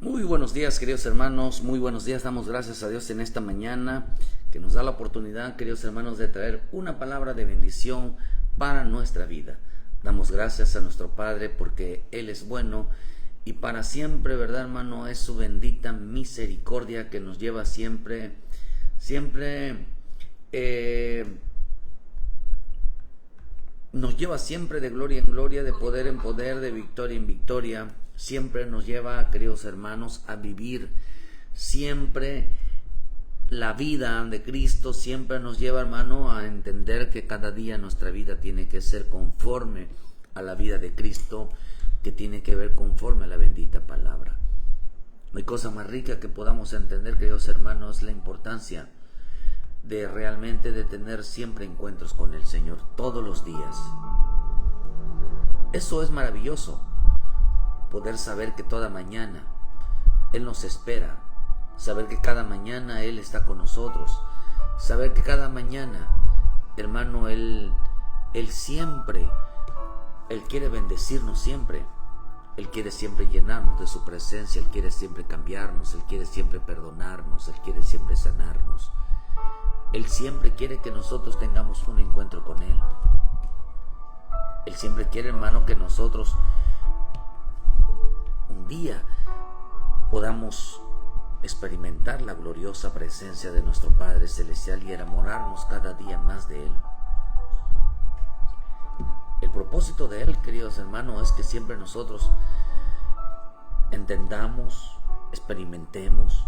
Muy buenos días, queridos hermanos, muy buenos días. Damos gracias a Dios en esta mañana que nos da la oportunidad, queridos hermanos, de traer una palabra de bendición para nuestra vida. Damos gracias a nuestro Padre porque Él es bueno y para siempre, ¿verdad, hermano? Es su bendita misericordia que nos lleva siempre nos lleva siempre de gloria en gloria, de poder en poder, de victoria en victoria. Siempre nos lleva, queridos hermanos, a vivir siempre la vida de Cristo. Siempre nos lleva, hermano, a entender que cada día nuestra vida tiene que ser conforme a la vida de Cristo, que tiene que ver conforme a la bendita palabra. No hay cosa más rica que podamos entender, queridos hermanos, la importancia de realmente de tener siempre encuentros con el Señor todos los días. Eso es maravilloso, poder saber que toda mañana Él nos espera, saber que cada mañana Él está con nosotros, saber que cada mañana, hermano, Él siempre, Él quiere bendecirnos siempre, Él quiere siempre llenarnos de su presencia, Él quiere siempre cambiarnos, Él quiere siempre perdonarnos, Él quiere siempre sanarnos. Él siempre quiere que nosotros tengamos un encuentro con Él. Él siempre quiere, hermano, que nosotros un día podamos experimentar la gloriosa presencia de nuestro Padre Celestial y enamorarnos cada día más de Él. El propósito de Él, queridos hermanos, es que siempre nosotros entendamos, experimentemos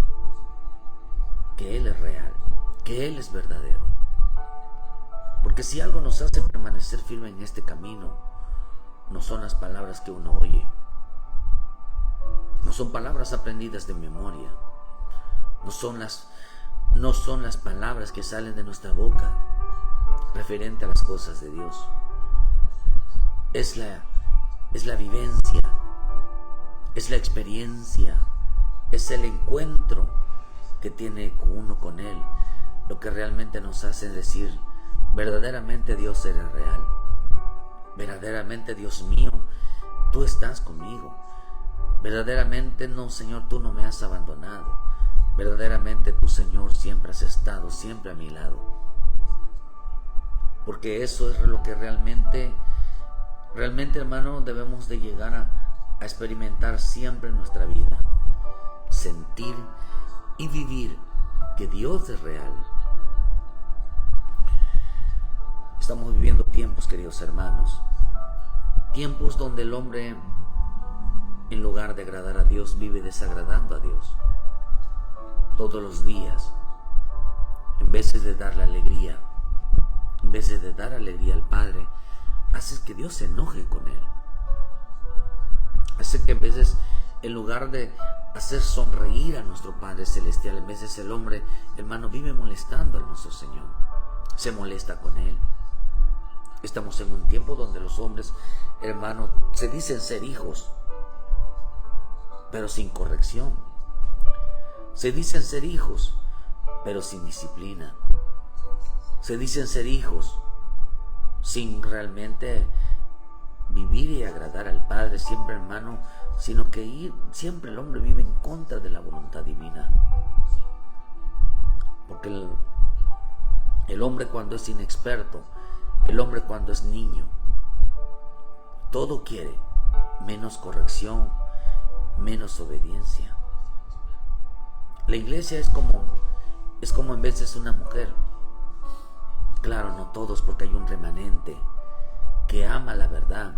que Él es real, que Él es verdadero. Porque si algo nos hace permanecer firme en este camino, no son las palabras que uno oye, no son palabras aprendidas de memoria, no son las palabras que salen de nuestra boca referente a las cosas de Dios. Es la vivencia, es la experiencia, es el encuentro que tiene uno con Él, lo que realmente nos hace decir: verdaderamente Dios era real, verdaderamente Dios mío, tú estás conmigo, verdaderamente no, Señor, tú no me has abandonado, verdaderamente tú, Señor, siempre has estado siempre a mi lado. Porque eso es lo que realmente, hermano, debemos de llegar a experimentar siempre en nuestra vida, sentir y vivir que Dios es real. Estamos viviendo tiempos, queridos hermanos, tiempos donde el hombre, en lugar de agradar a Dios, vive desagradando a Dios. Todos los días, en vez de darle alegría, en vez de dar alegría al Padre, hace que Dios se enoje con él. Hace que en veces, en lugar de hacer sonreír a nuestro Padre Celestial, en veces el hombre, hermano, vive molestando a nuestro Señor, se molesta con Él. Estamos en un tiempo donde los hombres, hermano, se dicen ser hijos, pero sin corrección. Se dicen ser hijos, pero sin disciplina. Se dicen ser hijos sin realmente vivir y agradar al Padre siempre, hermano, sino que siempre el hombre vive en contra de la voluntad divina. Porque el hombre, cuando es inexperto, el hombre cuando es niño, todo quiere, menos corrección, menos obediencia. La iglesia es como en veces una mujer. Claro, no todos, porque hay un remanente que ama la verdad,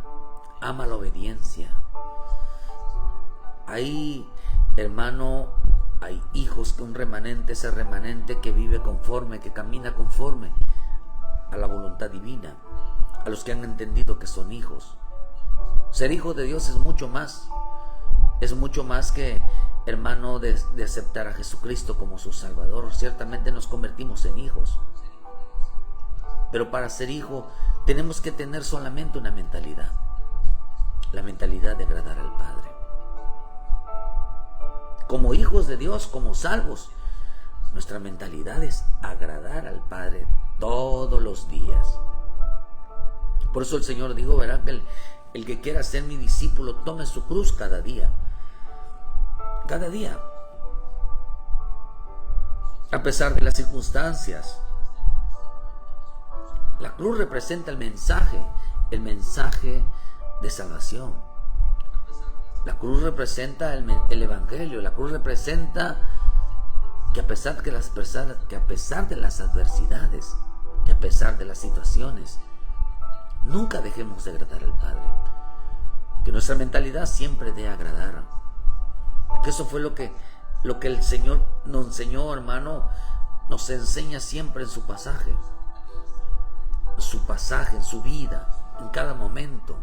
ama la obediencia. Hay, hermano, hay hijos que ese remanente que vive conforme, que camina conforme a la voluntad divina, a los que han entendido que son hijos. Ser hijo de Dios es mucho más que, hermano, de aceptar a Jesucristo como su Salvador. Ciertamente nos convertimos en hijos, pero para ser hijo tenemos que tener solamente una mentalidad, la mentalidad de agradar al Padre. Como hijos de Dios, como salvos, nuestra mentalidad es agradar al Padre todos los días. Por eso el Señor dijo, verá, que el que quiera ser mi discípulo tome su cruz cada día. cada día, a pesar de las circunstancias. La cruz representa el mensaje de salvación. La cruz representa el evangelio. La cruz representa que a pesar de las adversidades, que a pesar de las situaciones, nunca dejemos de agradar al Padre. Que nuestra mentalidad siempre dé agradar. Que eso fue lo que el Señor nos enseñó, hermano, nos enseña siempre en su pasaje, en su vida, en cada momento.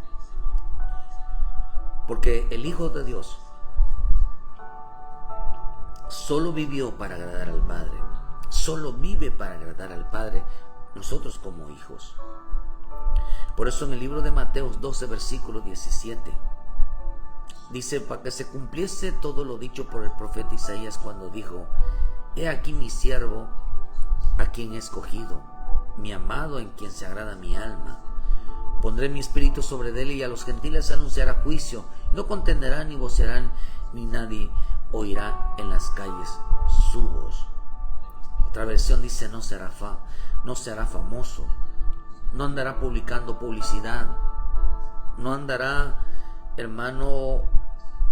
Porque el Hijo de Dios solo vivió para agradar al Padre, solo vive para agradar al Padre, nosotros como hijos. Por eso en el libro de Mateo 12, versículo 17, dice: para que se cumpliese todo lo dicho por el profeta Isaías cuando dijo: he aquí mi siervo, a quien he escogido, mi amado, en quien se agrada mi alma. Pondré mi espíritu sobre él, y a los gentiles anunciará juicio. No contenderán ni vocearán, ni nadie oirá en las calles su voz. Otra versión dice: no se hará famoso, no andará publicando publicidad, no andará, hermano,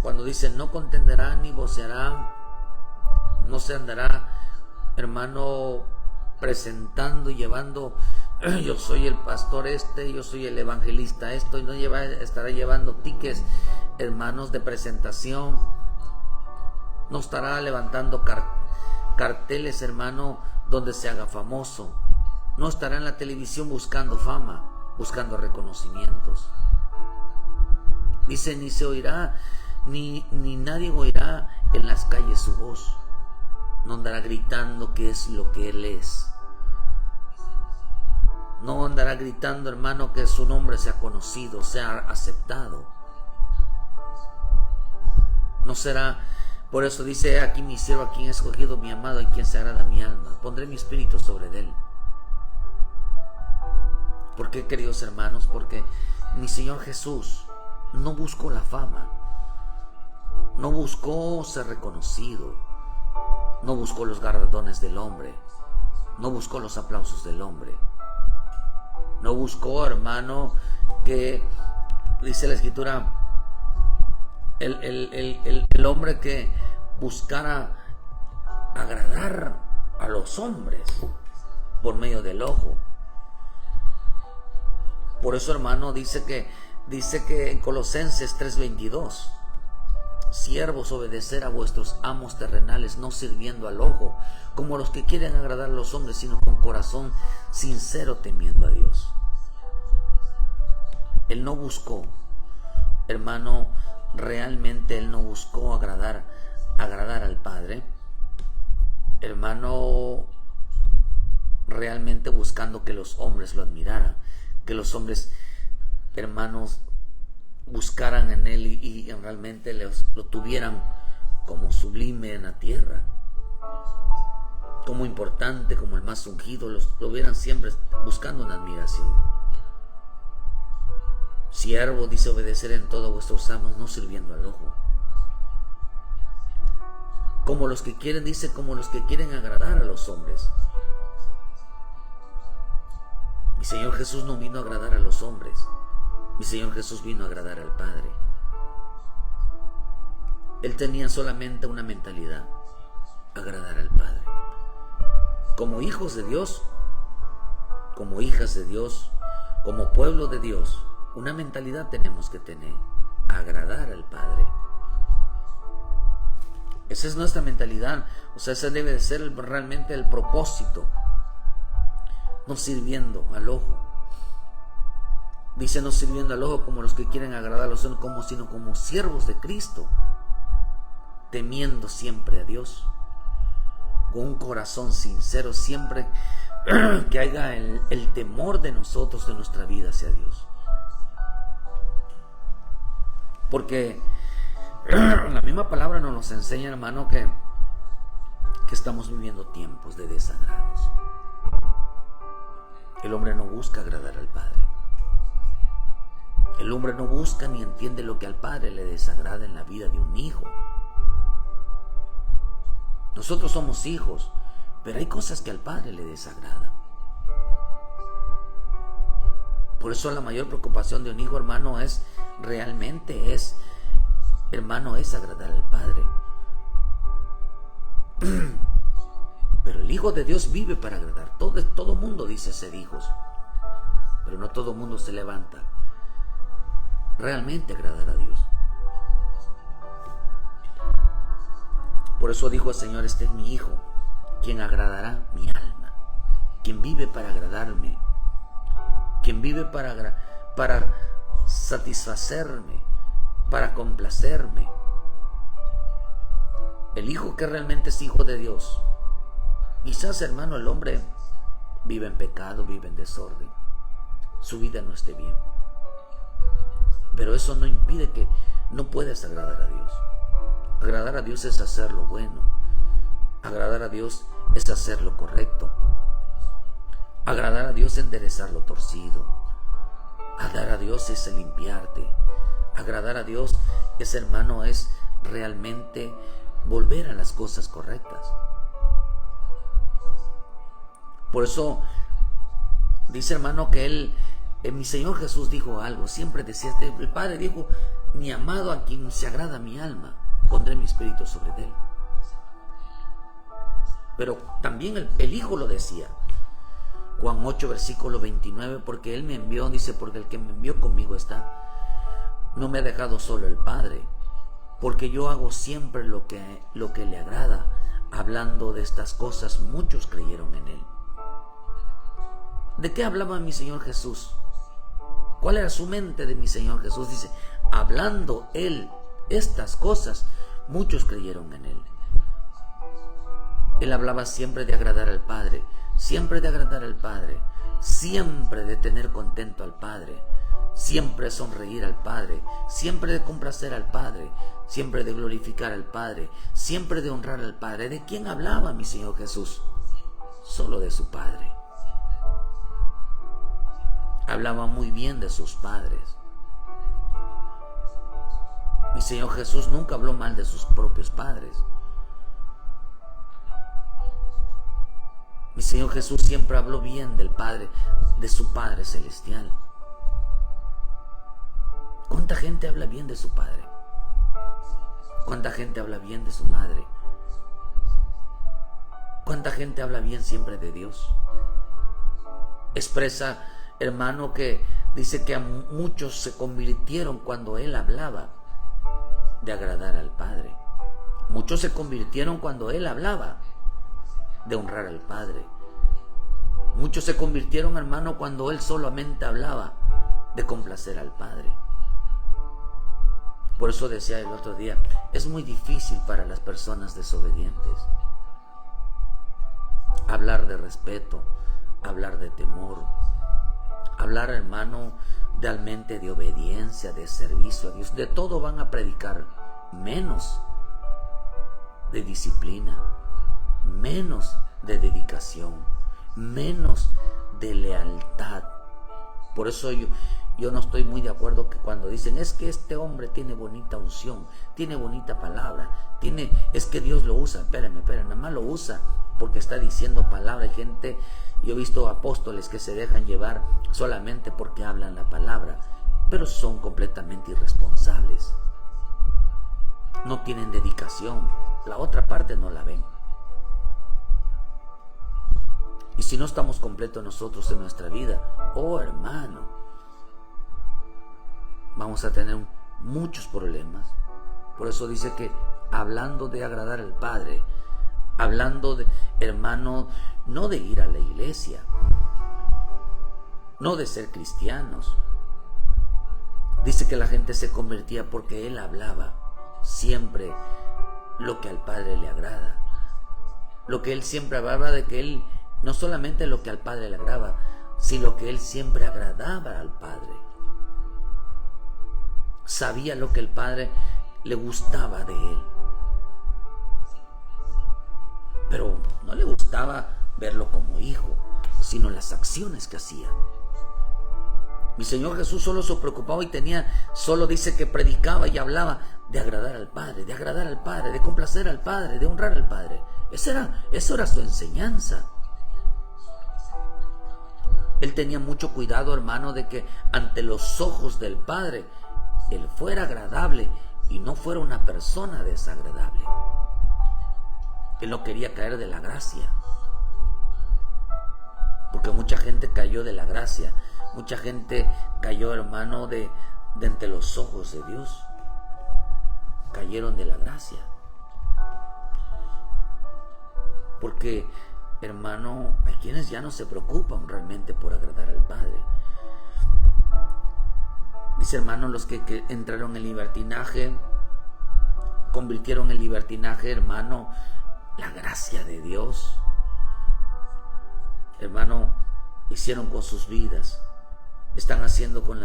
cuando dice no contenderá ni voceará, no se andará, hermano, presentando y llevando: yo soy el pastor yo soy el evangelista esto, y no estará llevando tickets, hermanos, de presentación. No estará levantando carteles, hermano, donde se haga famoso. No estará en la televisión buscando fama, buscando reconocimientos. Dice: ni se oirá, ni nadie oirá en las calles su voz. No andará gritando qué es lo que él es. No andará gritando, hermano, que su nombre sea conocido, sea aceptado. No será. Por eso dice: he aquí mi siervo, a quien he escogido, mi amado, en quien se agrada mi alma. Pondré mi espíritu sobre él. ¿Por qué, queridos hermanos? Porque mi Señor Jesús no buscó la fama, no buscó ser reconocido, no buscó los galardones del hombre, no buscó los aplausos del hombre, no buscó, hermano, que dice la Escritura, el hombre que buscara agradar a los hombres por medio del ojo. Por eso, hermano, dice que en Colosenses 3:22: siervos, obedecer a vuestros amos terrenales, no sirviendo al ojo, como los que quieren agradar a los hombres, sino con corazón sincero, temiendo a Dios. Él no buscó, hermano, realmente él no buscó agradar al Padre, hermano, realmente buscando que los hombres lo admiraran, que los hombres, hermanos, buscaran en él y realmente lo tuvieran como sublime en la tierra, como importante, como el más ungido, lo vieran siempre buscando una admiración. Siervo, dice, obedecer en todo a vuestros amos, no sirviendo al ojo. Como los que quieren, dice, como los que quieren agradar a los hombres. Mi Señor Jesús no vino a agradar a los hombres. Mi Señor Jesús vino a agradar al Padre. Él tenía solamente una mentalidad: agradar al Padre. Como hijos de Dios, como hijas de Dios, como pueblo de Dios, una mentalidad tenemos que tener: agradar al Padre. Esa es nuestra mentalidad. O sea, ese debe de ser realmente el propósito. No sirviendo al ojo. Dice: no sirviendo al ojo como los que quieren agradar a los hombres, sino como siervos de Cristo, temiendo siempre a Dios, con un corazón sincero, siempre que haya el temor de nosotros, de nuestra vida hacia Dios. Porque la misma palabra nos enseña, hermano, que estamos viviendo tiempos de desagrados. El hombre no busca agradar al Padre. El hombre no busca ni entiende lo que al Padre le desagrada en la vida de un hijo. Nosotros somos hijos, pero hay cosas que al Padre le desagradan. Por eso la mayor preocupación de un hijo, hermano, realmente es agradar al Padre. Pero el Hijo de Dios vive para agradar. Todo mundo dice ser hijos, pero no todo mundo se levanta realmente a agradar a Dios. Por eso dijo el Señor: este es mi Hijo, quien agradará mi alma, quien vive para agradarme, quien vive para satisfacerme, para complacerme. El hijo que realmente es hijo de Dios. Quizás, hermano, el hombre vive en pecado, vive en desorden, su vida no esté bien, pero eso no impide que no puedas agradar a Dios. Agradar a Dios es hacer lo bueno. Agradar a Dios es hacer lo correcto. Agradar a Dios es enderezar lo torcido. Agradar a Dios es limpiarte. Agradar a Dios es, hermano, es realmente volver a las cosas correctas. Por eso dice, hermano, que mi Señor Jesús dijo algo. Siempre decía, el Padre dijo: mi amado, a quien se agrada mi alma, pondré mi espíritu sobre él. Pero también el Hijo lo decía. Juan 8, versículo 29, porque Él me envió, dice, porque el que me envió conmigo está. No me ha dejado solo el Padre, porque yo hago siempre lo que le agrada. Hablando de estas cosas, muchos creyeron en Él. ¿De qué hablaba mi Señor Jesús? ¿Cuál era su mente de mi Señor Jesús? Dice, hablando Él estas cosas, muchos creyeron en Él. Él hablaba siempre de agradar al Padre, siempre de agradar al Padre, siempre de tener contento al Padre, siempre de sonreír al Padre, siempre de complacer al Padre, siempre de glorificar al Padre, siempre de honrar al Padre. ¿De quién hablaba mi Señor Jesús? Solo de su Padre. Hablaba muy bien de sus padres. Mi Señor Jesús nunca habló mal de sus propios padres. Mi Señor Jesús siempre habló bien del Padre, de su Padre celestial. ¿Cuánta gente habla bien de su Padre? ¿Cuánta gente habla bien de su madre? ¿Cuánta gente habla bien siempre de Dios? Expresa, hermano, que dice que a muchos se convirtieron cuando Él hablaba de agradar al Padre. Muchos se convirtieron cuando Él hablaba de honrar al Padre. Muchos se convirtieron, hermano, cuando Él solamente hablaba de complacer al Padre. Por eso decía el otro día, es muy difícil para las personas desobedientes hablar de respeto, hablar de temor, hablar, hermano, realmente de obediencia, de servicio a Dios. De todo van a predicar, menos de disciplina, menos de dedicación, menos de lealtad. Por eso yo no estoy muy de acuerdo que cuando dicen, es que este hombre tiene bonita unción, tiene bonita palabra, es que Dios lo usa. Espérenme, nada más lo usa porque está diciendo palabra. Hay gente, yo he visto apóstoles que se dejan llevar solamente porque hablan la palabra, pero son completamente irresponsables. No tienen dedicación, la otra parte no la ven. Y si no estamos completos nosotros en nuestra vida, oh hermano, vamos a tener muchos problemas. Por eso dice que hablando de agradar al Padre, hablando de, hermano, no de ir a la iglesia, no de ser cristianos. Dice que la gente se convertía porque Él hablaba siempre lo que al Padre le agrada. Lo que Él siempre hablaba de que Él, no solamente lo que al Padre le agrada, sino que Él siempre agradaba al Padre. Sabía lo que el Padre le gustaba de Él. Pero no le gustaba verlo como hijo, sino las acciones que hacía. Mi Señor Jesús solo se preocupaba y solo dice que predicaba y hablaba de agradar al Padre, de complacer al Padre, de honrar al Padre. Esa era su enseñanza. Él tenía mucho cuidado, hermano, de que ante los ojos del Padre Él fuera agradable y no fuera una persona desagradable. Él no quería caer de la gracia, porque mucha gente cayó de la gracia. Mucha gente cayó, hermano, de ante los ojos de Dios. Cayeron de la gracia. Porque, hermano, hay quienes ya no se preocupan realmente por agradar al Padre. Dice, hermano, los que entraron en libertinaje, convirtieron en libertinaje, hermano, la gracia de Dios. Hermano, hicieron con sus vidas, están haciendo con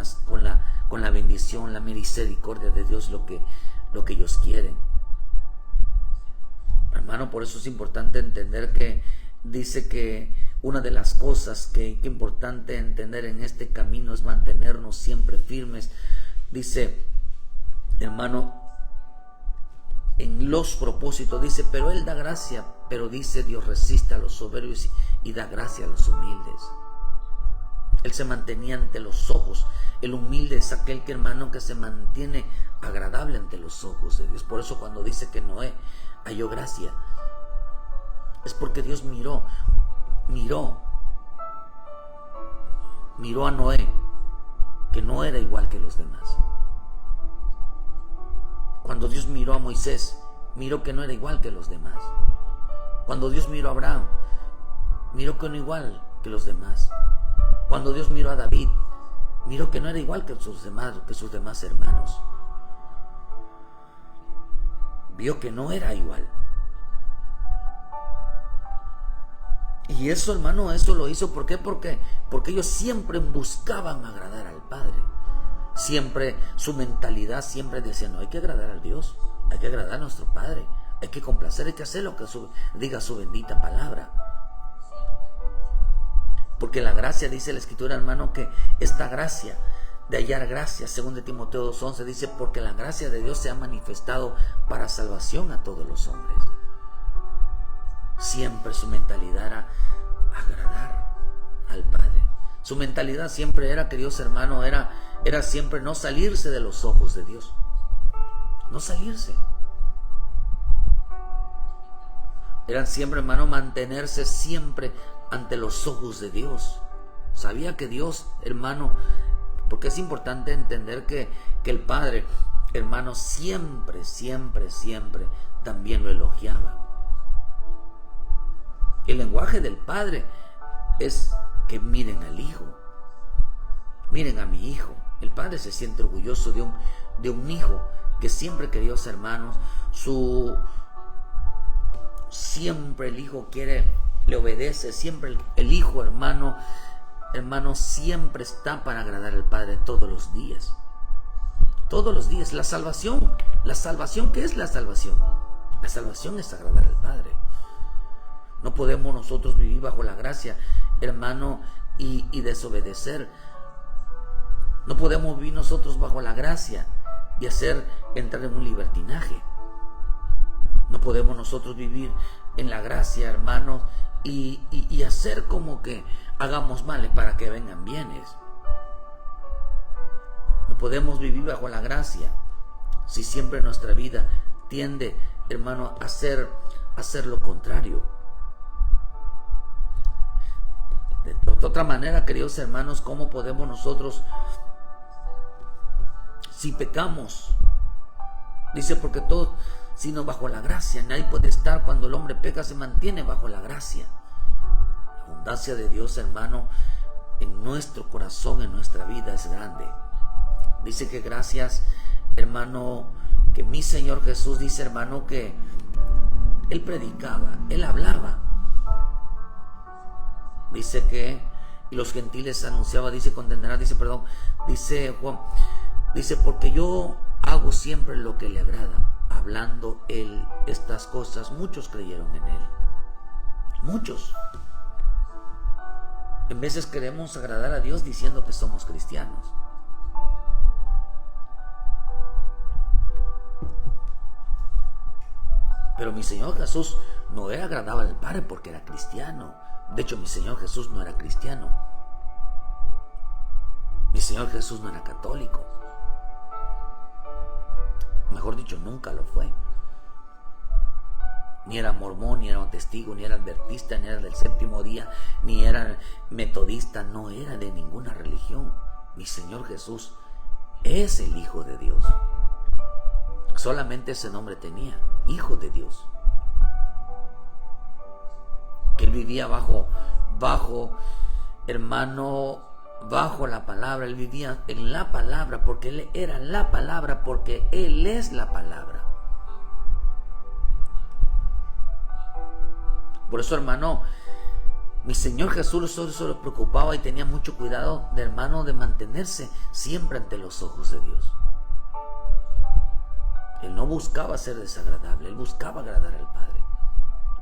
la bendición, la misericordia de Dios lo que ellos quieren. Hermano, por eso es importante entender que dice que una de las cosas que es importante entender en este camino es mantenernos siempre firmes. Dice, hermano, en los propósitos, dice, pero Él da gracia, pero dice, Dios resiste a los soberbios y da gracia a los humildes. Él se mantenía ante los ojos. El humilde es aquel que, hermano, que se mantiene agradable ante los ojos de Dios. Por eso cuando dice que Noé halló gracia, es porque Dios miró a Noé, que no era igual que los demás. Cuando Dios miró a Moisés, miró que no era igual que los demás. Cuando Dios miró a Abraham, miró que no era igual que los demás. Cuando Dios miró a David, miró que no era igual que sus demás hermanos. Vio que no era igual. Y eso, hermano, eso lo hizo. ¿Por qué? Porque ellos siempre buscaban agradar al Padre. Siempre, su mentalidad siempre decía, no, hay que agradar a Dios, hay que agradar a nuestro Padre, hay que complacer, hay que hacer lo que diga su bendita palabra. Porque la gracia, dice la Escritura, hermano, que esta gracia de hallar gracia, según de Timoteo 2:11, dice, porque la gracia de Dios se ha manifestado para salvación a todos los hombres. Siempre su mentalidad era agradar al Padre. Su mentalidad siempre era, queridos hermanos, era siempre no salirse de los ojos de Dios. No salirse. Eran siempre, hermano, mantenerse siempre ante los ojos de Dios. Sabía que Dios, hermano, porque es importante entender que el Padre, hermano, siempre también lo elogiaba. El lenguaje del Padre es que miren al Hijo, miren a mi hijo. El Padre se siente orgulloso de un hijo que siempre, queridos hermanos, siempre el hijo le obedece, siempre el hijo, hermano, siempre está para agradar al Padre todos los días. Todos los días. La salvación, ¿qué es la salvación? La salvación es agradar al Padre. No podemos nosotros vivir bajo la gracia, hermano, y desobedecer. No podemos vivir nosotros bajo la gracia y entrar en un libertinaje. No podemos nosotros vivir en la gracia, hermanos, y hacer como que hagamos males para que vengan bienes. No podemos vivir bajo la gracia si siempre nuestra vida tiende, hermano, a hacer lo contrario. De otra manera, queridos hermanos, ¿cómo podemos nosotros, si pecamos? Dice, porque todos, sino bajo la gracia. Nadie puede estar cuando el hombre peca, se mantiene bajo la gracia. La abundancia de Dios, hermano, en nuestro corazón, en nuestra vida es grande. Dice que gracias, hermano, que mi Señor Jesús, dice, hermano, que Él predicaba, Él hablaba. Dice que los gentiles anunciaba, dice Juan, dice, porque yo hago siempre lo que le agrada. Hablando Él estas cosas, muchos creyeron en Él. Muchos. En veces queremos agradar a Dios diciendo que somos cristianos. Pero mi Señor Jesús no era agradable al Padre porque era cristiano. De hecho, mi Señor Jesús no era cristiano. Mi Señor Jesús no era católico. Mejor dicho, nunca lo fue. Ni era mormón, ni era un testigo, ni era adventista, ni era del séptimo día, ni era metodista, no era de ninguna religión. Mi Señor Jesús es el Hijo de Dios. Solamente ese nombre tenía, Hijo de Dios. Que él vivía bajo la palabra. Él vivía en la palabra porque él era la palabra, porque él es la palabra. Por eso, hermano, mi Señor Jesús solo se preocupaba y tenía mucho cuidado de, hermano, de mantenerse siempre ante los ojos de Dios. Él no buscaba ser desagradable, él buscaba agradar al Padre.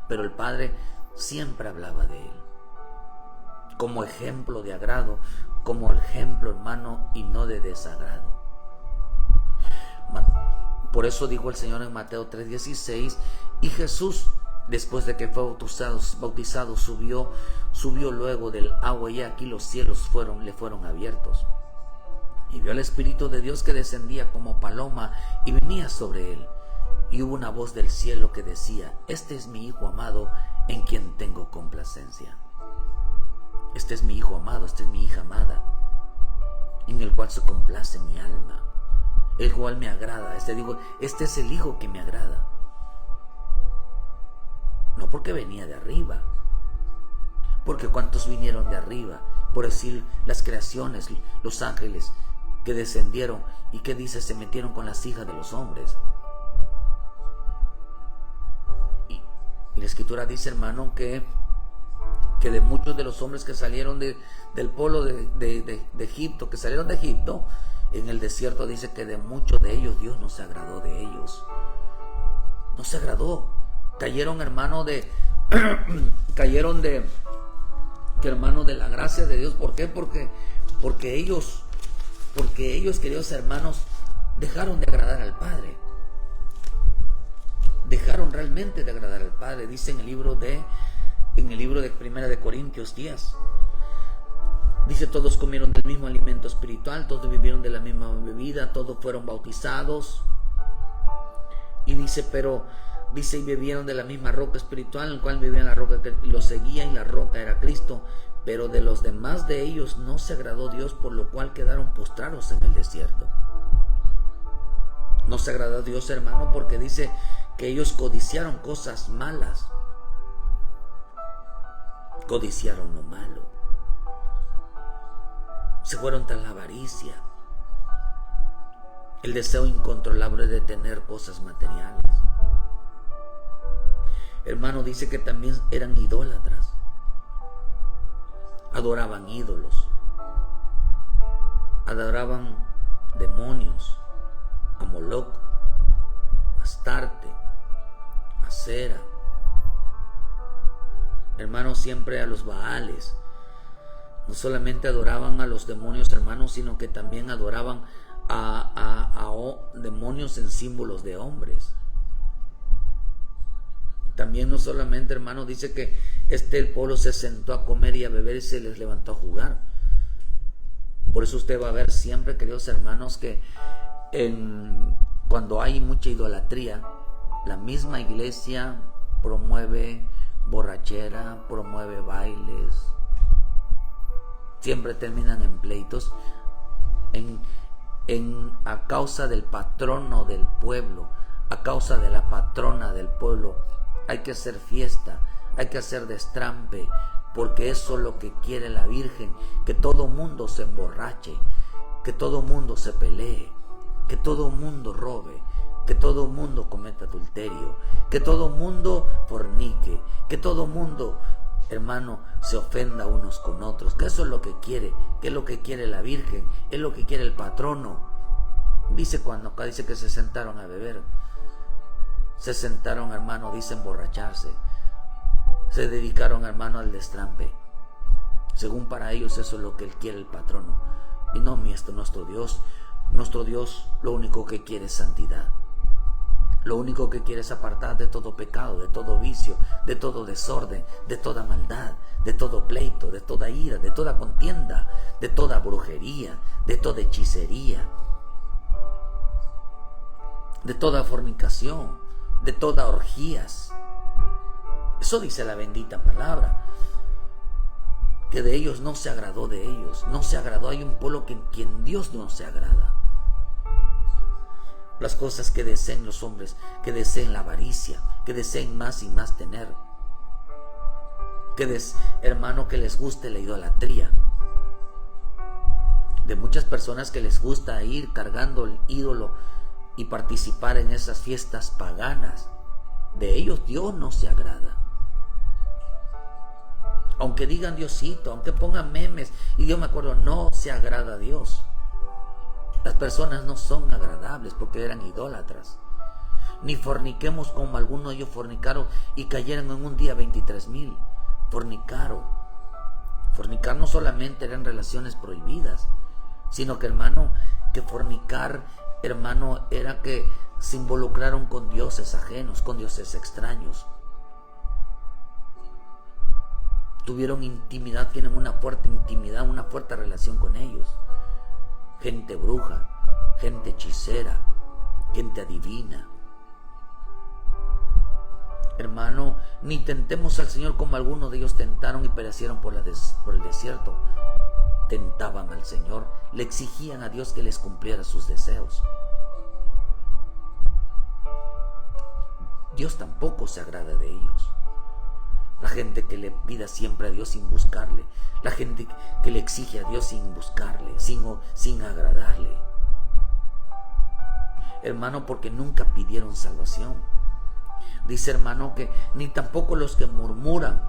Pero el Padre siempre hablaba de él como ejemplo de agrado, como ejemplo, hermano, y no de desagrado. Por eso dijo el Señor en Mateo 3:16, y Jesús, después de que fue bautizado, subió luego del agua, y aquí los cielos le fueron abiertos. Y vio al Espíritu de Dios que descendía como paloma y venía sobre él. Y hubo una voz del cielo que decía, este es mi Hijo amado, en quien tengo complacencia. Este es mi Hijo amado, esta es mi hija amada, en el cual se complace mi alma, el cual me agrada. Este es el Hijo que me agrada. No porque venía de arriba, porque cuántos vinieron de arriba, por decir las creaciones, los ángeles que descendieron y que dice se metieron con las hijas de los hombres. Y la Escritura dice, hermano, que de muchos de los hombres que salieron del polo de Egipto, que salieron de Egipto, en el desierto dice que de muchos de ellos Dios no se agradó de ellos. No se agradó. Cayeron, hermano, hermano, de la gracia de Dios. ¿Por qué? Porque ellos, queridos hermanos, dejaron de agradar al Padre. Dejaron realmente de agradar al Padre. Dice en el libro de Primera de Corintios 10. Dice, todos comieron del mismo alimento espiritual, todos bebieron de la misma bebida, todos fueron bautizados. Y dice, y bebieron de la misma roca espiritual, en la cual vivían la roca que los seguía, y la roca era Cristo. Pero de los demás de ellos no se agradó Dios, por lo cual quedaron postrados en el desierto. No se agradó Dios, hermano, porque dice que ellos codiciaron cosas malas. Codiciaron lo malo. Se fueron tras la avaricia, el deseo incontrolable de tener cosas materiales. Hermano, dice que también eran idólatras. Adoraban ídolos. Adoraban demonios, a Moloc, a Astarte, a Cera. Hermanos, siempre a los Baales. No solamente adoraban a los demonios, hermanos, sino que también adoraban a demonios en símbolos de hombres. También no solamente, hermanos, dice que el pueblo se sentó a comer y a beber y se les levantó a jugar. Por eso usted va a ver siempre, queridos hermanos, que cuando hay mucha idolatría, la misma iglesia promueve borrachera, promueve bailes. Siempre terminan en pleitos a causa del patrono del pueblo, a causa de la patrona del pueblo. Hay que hacer fiesta, hay que hacer destrampe, porque eso es lo que quiere la Virgen, que todo mundo se emborrache, que todo mundo se pelee, que todo mundo robe, que todo mundo cometa adulterio, que todo mundo fornique, que todo mundo, hermano, se ofenda unos con otros, que eso es lo que quiere, que es lo que quiere la Virgen, es lo que quiere el patrono. Dice cuando acá dice que se sentaron a beber, se sentaron, hermano, dice emborracharse, se dedicaron, hermano, al destrampe. Según para ellos eso es lo que él quiere el patrono. Y no nuestro Dios lo único que quiere es santidad. Lo único que quiere es apartar de todo pecado, de todo vicio, de todo desorden, de toda maldad, de todo pleito, de toda ira, de toda contienda, de toda brujería, de toda hechicería, de toda fornicación, de todas orgías. Eso dice la bendita palabra, que de ellos no se agradó de ellos, no se agradó. Hay un pueblo que en quien Dios no se agrada. Las cosas que deseen los hombres, que deseen la avaricia, que deseen más y más tener, hermano, que les guste la idolatría. De muchas personas que les gusta ir cargando el ídolo y participar en esas fiestas paganas. De ellos Dios no se agrada. Aunque digan Diosito, aunque pongan memes y Dios me acuerdo, no se agrada a Dios. Las personas no son agradables porque eran idólatras. Ni forniquemos como algunos de ellos fornicaron y cayeron en un día 23,000. Fornicaron. Fornicar no solamente eran relaciones prohibidas, sino que, hermano, que fornicar, hermano, era que se involucraron con dioses ajenos, con dioses extraños. Tuvieron intimidad, tienen una fuerte intimidad, una fuerte relación con ellos. Gente bruja, gente hechicera, gente adivina. Hermano, ni tentemos al Señor como algunos de ellos tentaron y perecieron por el desierto. Tentaban al Señor, le exigían a Dios que les cumpliera sus deseos. Dios tampoco se agrada de ellos. La gente que le pida siempre a Dios sin buscarle, la gente que le exige a Dios sin buscarle, sin agradarle. Hermano, porque nunca pidieron salvación. Dice, hermano, que ni tampoco los que murmuran,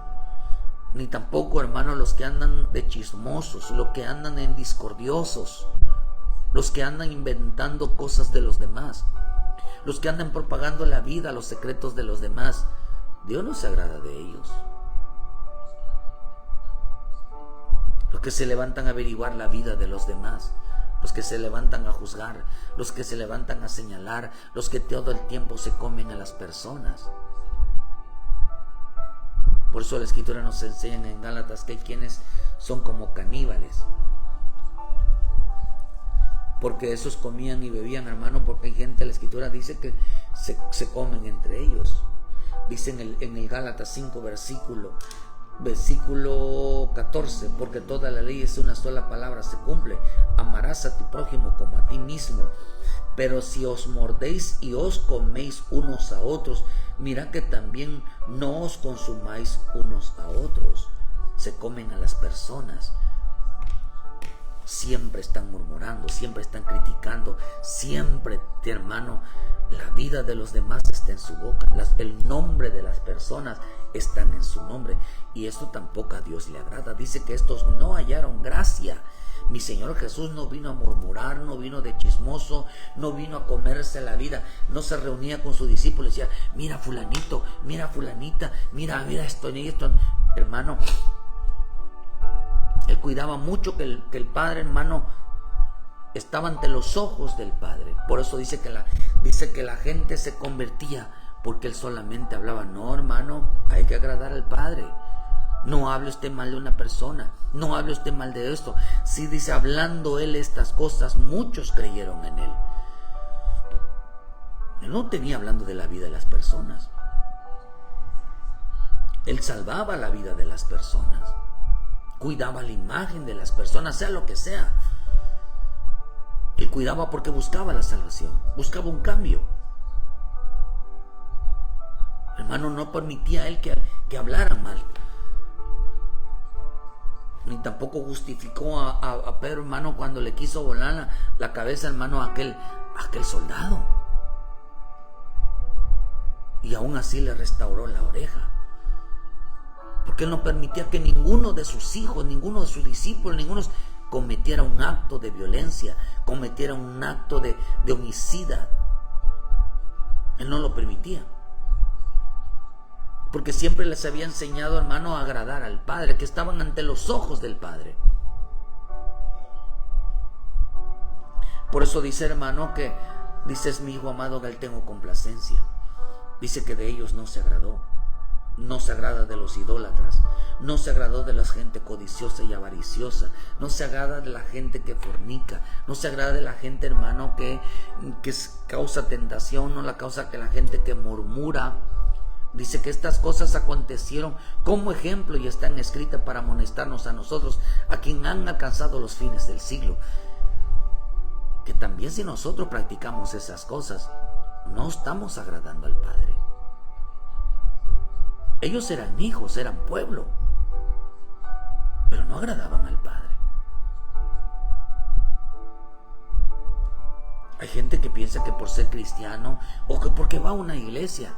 ni tampoco, hermano, los que andan de chismosos, los que andan en discordiosos, los que andan inventando cosas de los demás, los que andan propagando la vida, los secretos de los demás. Dios no se agrada de ellos. Los que se levantan a averiguar la vida de los demás, los que se levantan a juzgar, los que se levantan a señalar, los que todo el tiempo se comen a las personas. Por eso la Escritura nos enseña en Gálatas que hay quienes son como caníbales, porque esos comían y bebían, hermano, porque hay gente, la Escritura dice que se comen entre ellos. Dice en el Gálatas 5, versículo 14, porque toda la ley es una sola palabra, se cumple: amarás a tu prójimo como a ti mismo. Pero si os mordéis y os coméis unos a otros, mirad que también no os consumáis unos a otros. Se comen a las personas. Siempre están murmurando, siempre están criticando, siempre, hermano, la vida de los demás está en su boca, el nombre de las personas están en su nombre, y esto tampoco a Dios le agrada. Dice que estos no hallaron gracia. Mi Señor Jesús no vino a murmurar, no vino de chismoso, no vino a comerse la vida, no se reunía con sus discípulos y decía, mira fulanito, mira fulanita, mira esto y esto. Hermano, él cuidaba mucho que el Padre, hermano, estaba ante los ojos del Padre. Por eso dice que la gente se convertía, porque él solamente hablaba. No, hermano, hay que agradar al Padre. No hable usted mal de una persona, no hable usted mal de esto. Sí, dice, hablando él estas cosas, muchos creyeron en él. Él no tenía hablando de la vida de las personas. Él salvaba la vida de las personas, cuidaba la imagen de las personas, sea lo que sea. Él cuidaba porque buscaba la salvación, buscaba un cambio. Hermano, no permitía a él que hablaran mal. Ni tampoco justificó a Pedro, hermano, cuando le quiso volar la cabeza, hermano, a aquel soldado. Y aún así le restauró la oreja. Porque él no permitía que ninguno de sus hijos, ninguno de sus discípulos, ninguno cometiera un acto de violencia, cometiera un acto de homicida. Él no lo permitía. Porque siempre les había enseñado, hermano, a agradar al Padre, que estaban ante los ojos del Padre. Por eso dice, hermano, que Dice: es mi hijo amado, que él tengo complacencia. Dice que de ellos no se agradó. No se agrada de los idólatras, no se agradó de la gente codiciosa y avariciosa, no se agrada de la gente que fornica, no se agrada de la gente, hermano, que causa tentación, no la causa que la gente que murmura. Dice que estas cosas acontecieron como ejemplo y están escritas para amonestarnos a nosotros, a quien han alcanzado los fines del siglo. Que también si nosotros practicamos esas cosas, no estamos agradando al Padre. Ellos eran hijos, eran pueblo, pero no agradaban al Padre. Hay gente que piensa que por ser cristiano o que porque va a una iglesia,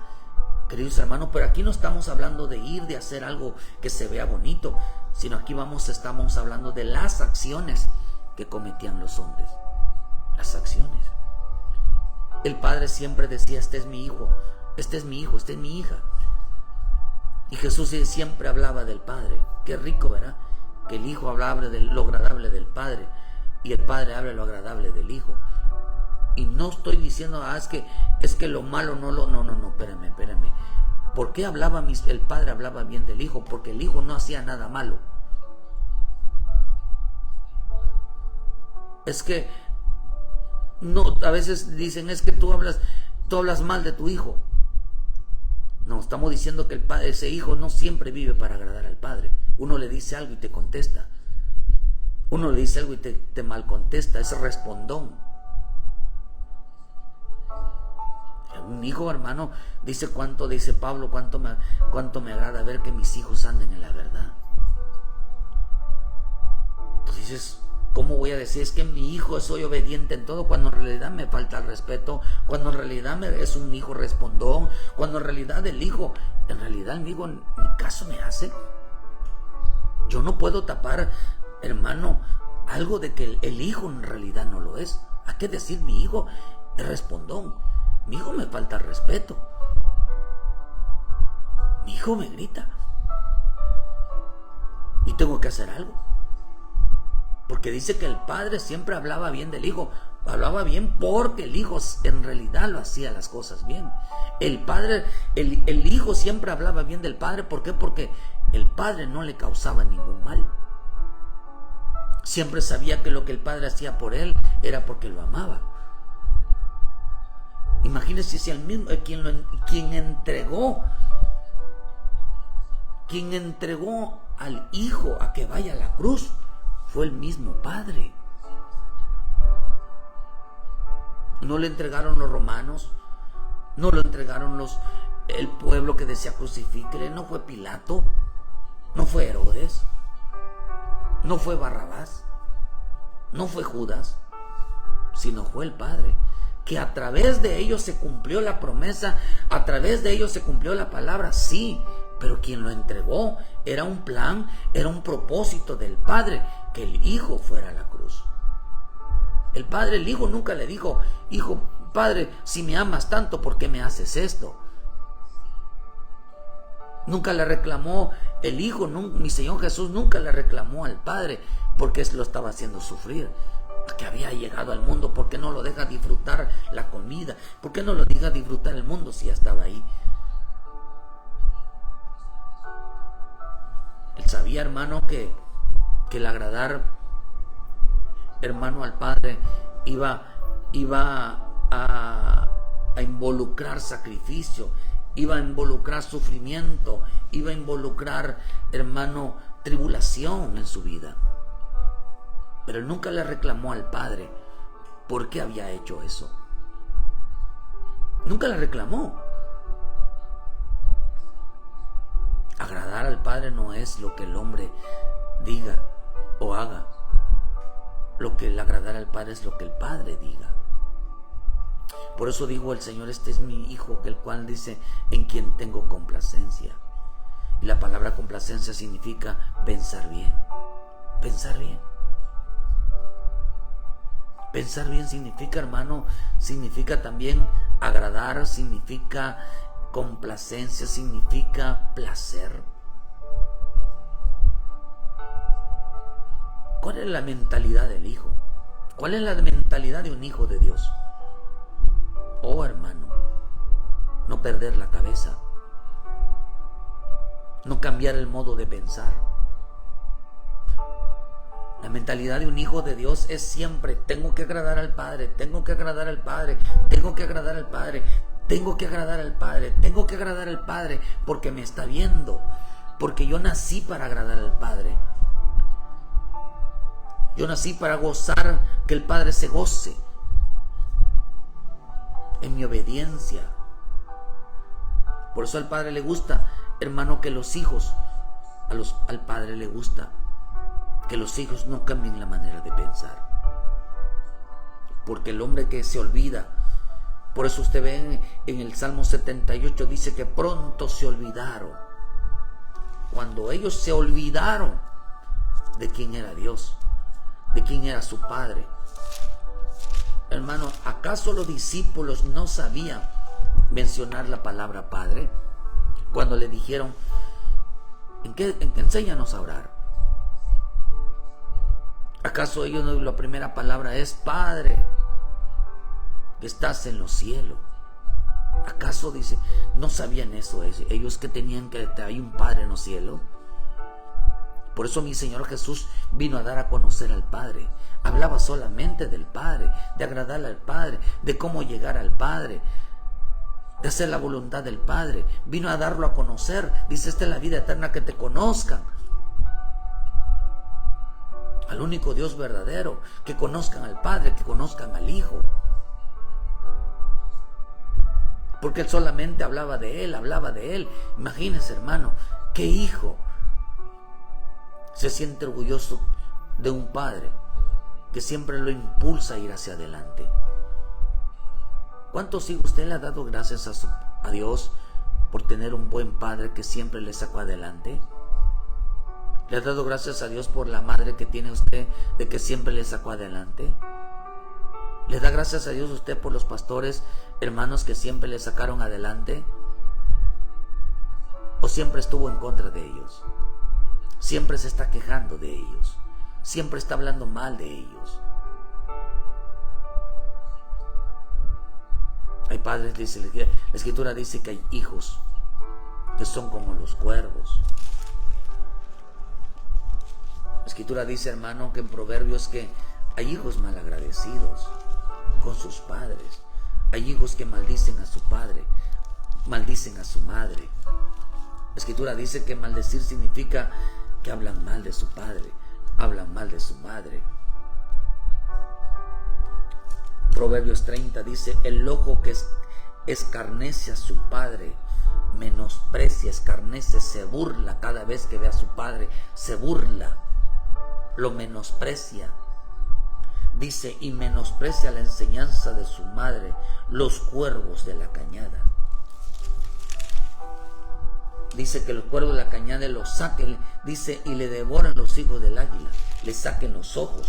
queridos hermanos, pero aquí no estamos hablando de ir, de hacer algo que se vea bonito, sino aquí estamos hablando de las acciones que cometían los hombres. Las acciones. El Padre siempre decía: este es mi hijo, este es mi hijo, esta es mi hija. Y Jesús siempre hablaba del Padre. Qué rico, ¿verdad? Que el Hijo hablaba de lo agradable del Padre y el Padre habla de lo agradable del Hijo. Y no estoy diciendo: es que lo malo no, espérame. ¿Por qué el Padre hablaba bien del Hijo? Porque el Hijo no hacía nada malo. Es que no, a veces dicen: es que tú hablas mal de tu hijo. No, estamos diciendo que el padre, ese hijo no siempre vive para agradar al Padre. Uno le dice algo y te contesta. Uno le dice algo y te mal contesta. Es respondón. Un hijo, hermano, dice Pablo, cuánto me agrada ver que mis hijos anden en la verdad. Tú dices: ¿cómo voy a decir? Es que mi hijo soy obediente en todo, cuando en realidad me falta el respeto, cuando en realidad es un hijo respondón, cuando en realidad el hijo ni caso me hace. Yo no puedo tapar, hermano, algo de que el hijo en realidad no lo es. Hay que decir: mi hijo es respondón, mi hijo me falta el respeto, mi hijo me grita y tengo que hacer algo. Porque dice que el Padre siempre hablaba bien del Hijo. Hablaba bien porque el Hijo en realidad lo hacía las cosas bien. El Hijo siempre hablaba bien del Padre. ¿Por qué? Porque el Padre no le causaba ningún mal. Siempre sabía que lo que el Padre hacía por él era porque lo amaba. Imagínense si el mismo quien entregó al Hijo a que vaya a la cruz fue el mismo Padre. No le entregaron los romanos, no lo entregaron el pueblo que decía: crucifíquele. No fue Pilato, no fue Herodes, no fue Barrabás, no fue Judas, sino fue el Padre. Que a través de ellos se cumplió la promesa, a través de ellos se cumplió la palabra, sí, pero quien lo entregó era un plan, era un propósito del Padre, que el Hijo fuera a la cruz. El Hijo nunca le dijo: Hijo, Padre, si me amas tanto, ¿por qué me haces esto? Nunca le reclamó el Hijo, mi Señor Jesús nunca le reclamó al Padre porque lo estaba haciendo sufrir, que había llegado al mundo. ¿Por qué no lo deja disfrutar la comida? ¿Por qué no lo deja disfrutar el mundo si ya estaba ahí? Él sabía, hermano, que el agradar, hermano, al Padre iba a involucrar sacrificio, iba a involucrar sufrimiento, iba a involucrar, hermano, tribulación en su vida. Pero él nunca le reclamó al Padre por qué había hecho eso. Nunca le reclamó. Agradar al Padre no es lo que el hombre diga o haga. Lo que el agradar al Padre es lo que el Padre diga. Por eso dijo el Señor: este es mi Hijo, el cual dice: en quien tengo complacencia. Y la palabra complacencia significa pensar bien. Pensar bien. Pensar bien significa, hermano, significa también agradar, significa complacencia, significa placer. ¿Cuál es la mentalidad del Hijo? ¿Cuál es la mentalidad de un hijo de Dios? Oh, hermano, no perder la cabeza, no cambiar el modo de pensar. La mentalidad de un hijo de Dios es siempre: tengo que agradar al Padre, tengo que agradar al Padre, tengo que agradar al Padre, tengo que agradar al Padre, tengo que agradar al Padre, porque me está viendo, porque yo nací para agradar al Padre. Yo nací para gozar, que el Padre se goce en mi obediencia. Por eso al Padre le gusta, hermano, que los hijos, al Padre le gusta que los hijos no cambien la manera de pensar. Porque el hombre que se olvida, por eso usted ve en el Salmo 78, dice que pronto se olvidaron. Cuando ellos se olvidaron de quién era Dios, de quién era su Padre. Hermano, ¿acaso los discípulos no sabían mencionar la palabra Padre? Cuando le dijeron: enséñanos a orar. ¿Acaso ellos no, la primera palabra es: Padre, que estás en los cielos? ¿Acaso, dice, no sabían eso? Ellos que tenían que hay un Padre en los cielos. Por eso mi Señor Jesús vino a dar a conocer al Padre. Hablaba solamente del Padre, de agradarle al Padre, de cómo llegar al Padre, de hacer la voluntad del Padre. Vino a darlo a conocer. Dice: esta es la vida eterna, que te conozcan, al único Dios verdadero, que conozcan al Padre, que conozcan al Hijo. Porque Él solamente hablaba de Él, hablaba de Él. Imagínense, hermano, qué hijo se siente orgulloso de un padre que siempre lo impulsa a ir hacia adelante. ¿Cuántos hijos usted le ha dado gracias a Dios por tener un buen padre que siempre le sacó adelante? ¿Le ha dado gracias a Dios por la madre que tiene usted, de que siempre le sacó adelante? ¿Le da gracias a Dios usted por los pastores, hermanos, que siempre le sacaron adelante? ¿O siempre estuvo en contra de ellos? Siempre se está quejando de ellos, siempre está hablando mal de ellos. Hay padres, dice la Escritura, dice que hay hijos que son como los cuervos. La Escritura dice, hermano, que en Proverbios, que hay hijos malagradecidos con sus padres. Hay hijos que maldicen a su padre, maldicen a su madre. La Escritura dice que maldecir significa que hablan mal de su padre, hablan mal de su madre. Proverbios 30 dice: el ojo que escarnece a su padre, menosprecia, escarnece, se burla cada vez que ve a su padre, se burla, lo menosprecia. Dice: y menosprecia la enseñanza de su madre, los cuervos de la cañada. Dice que los cuervos de la cañada los saquen, dice, y le devoran los hijos del águila, le saquen los ojos.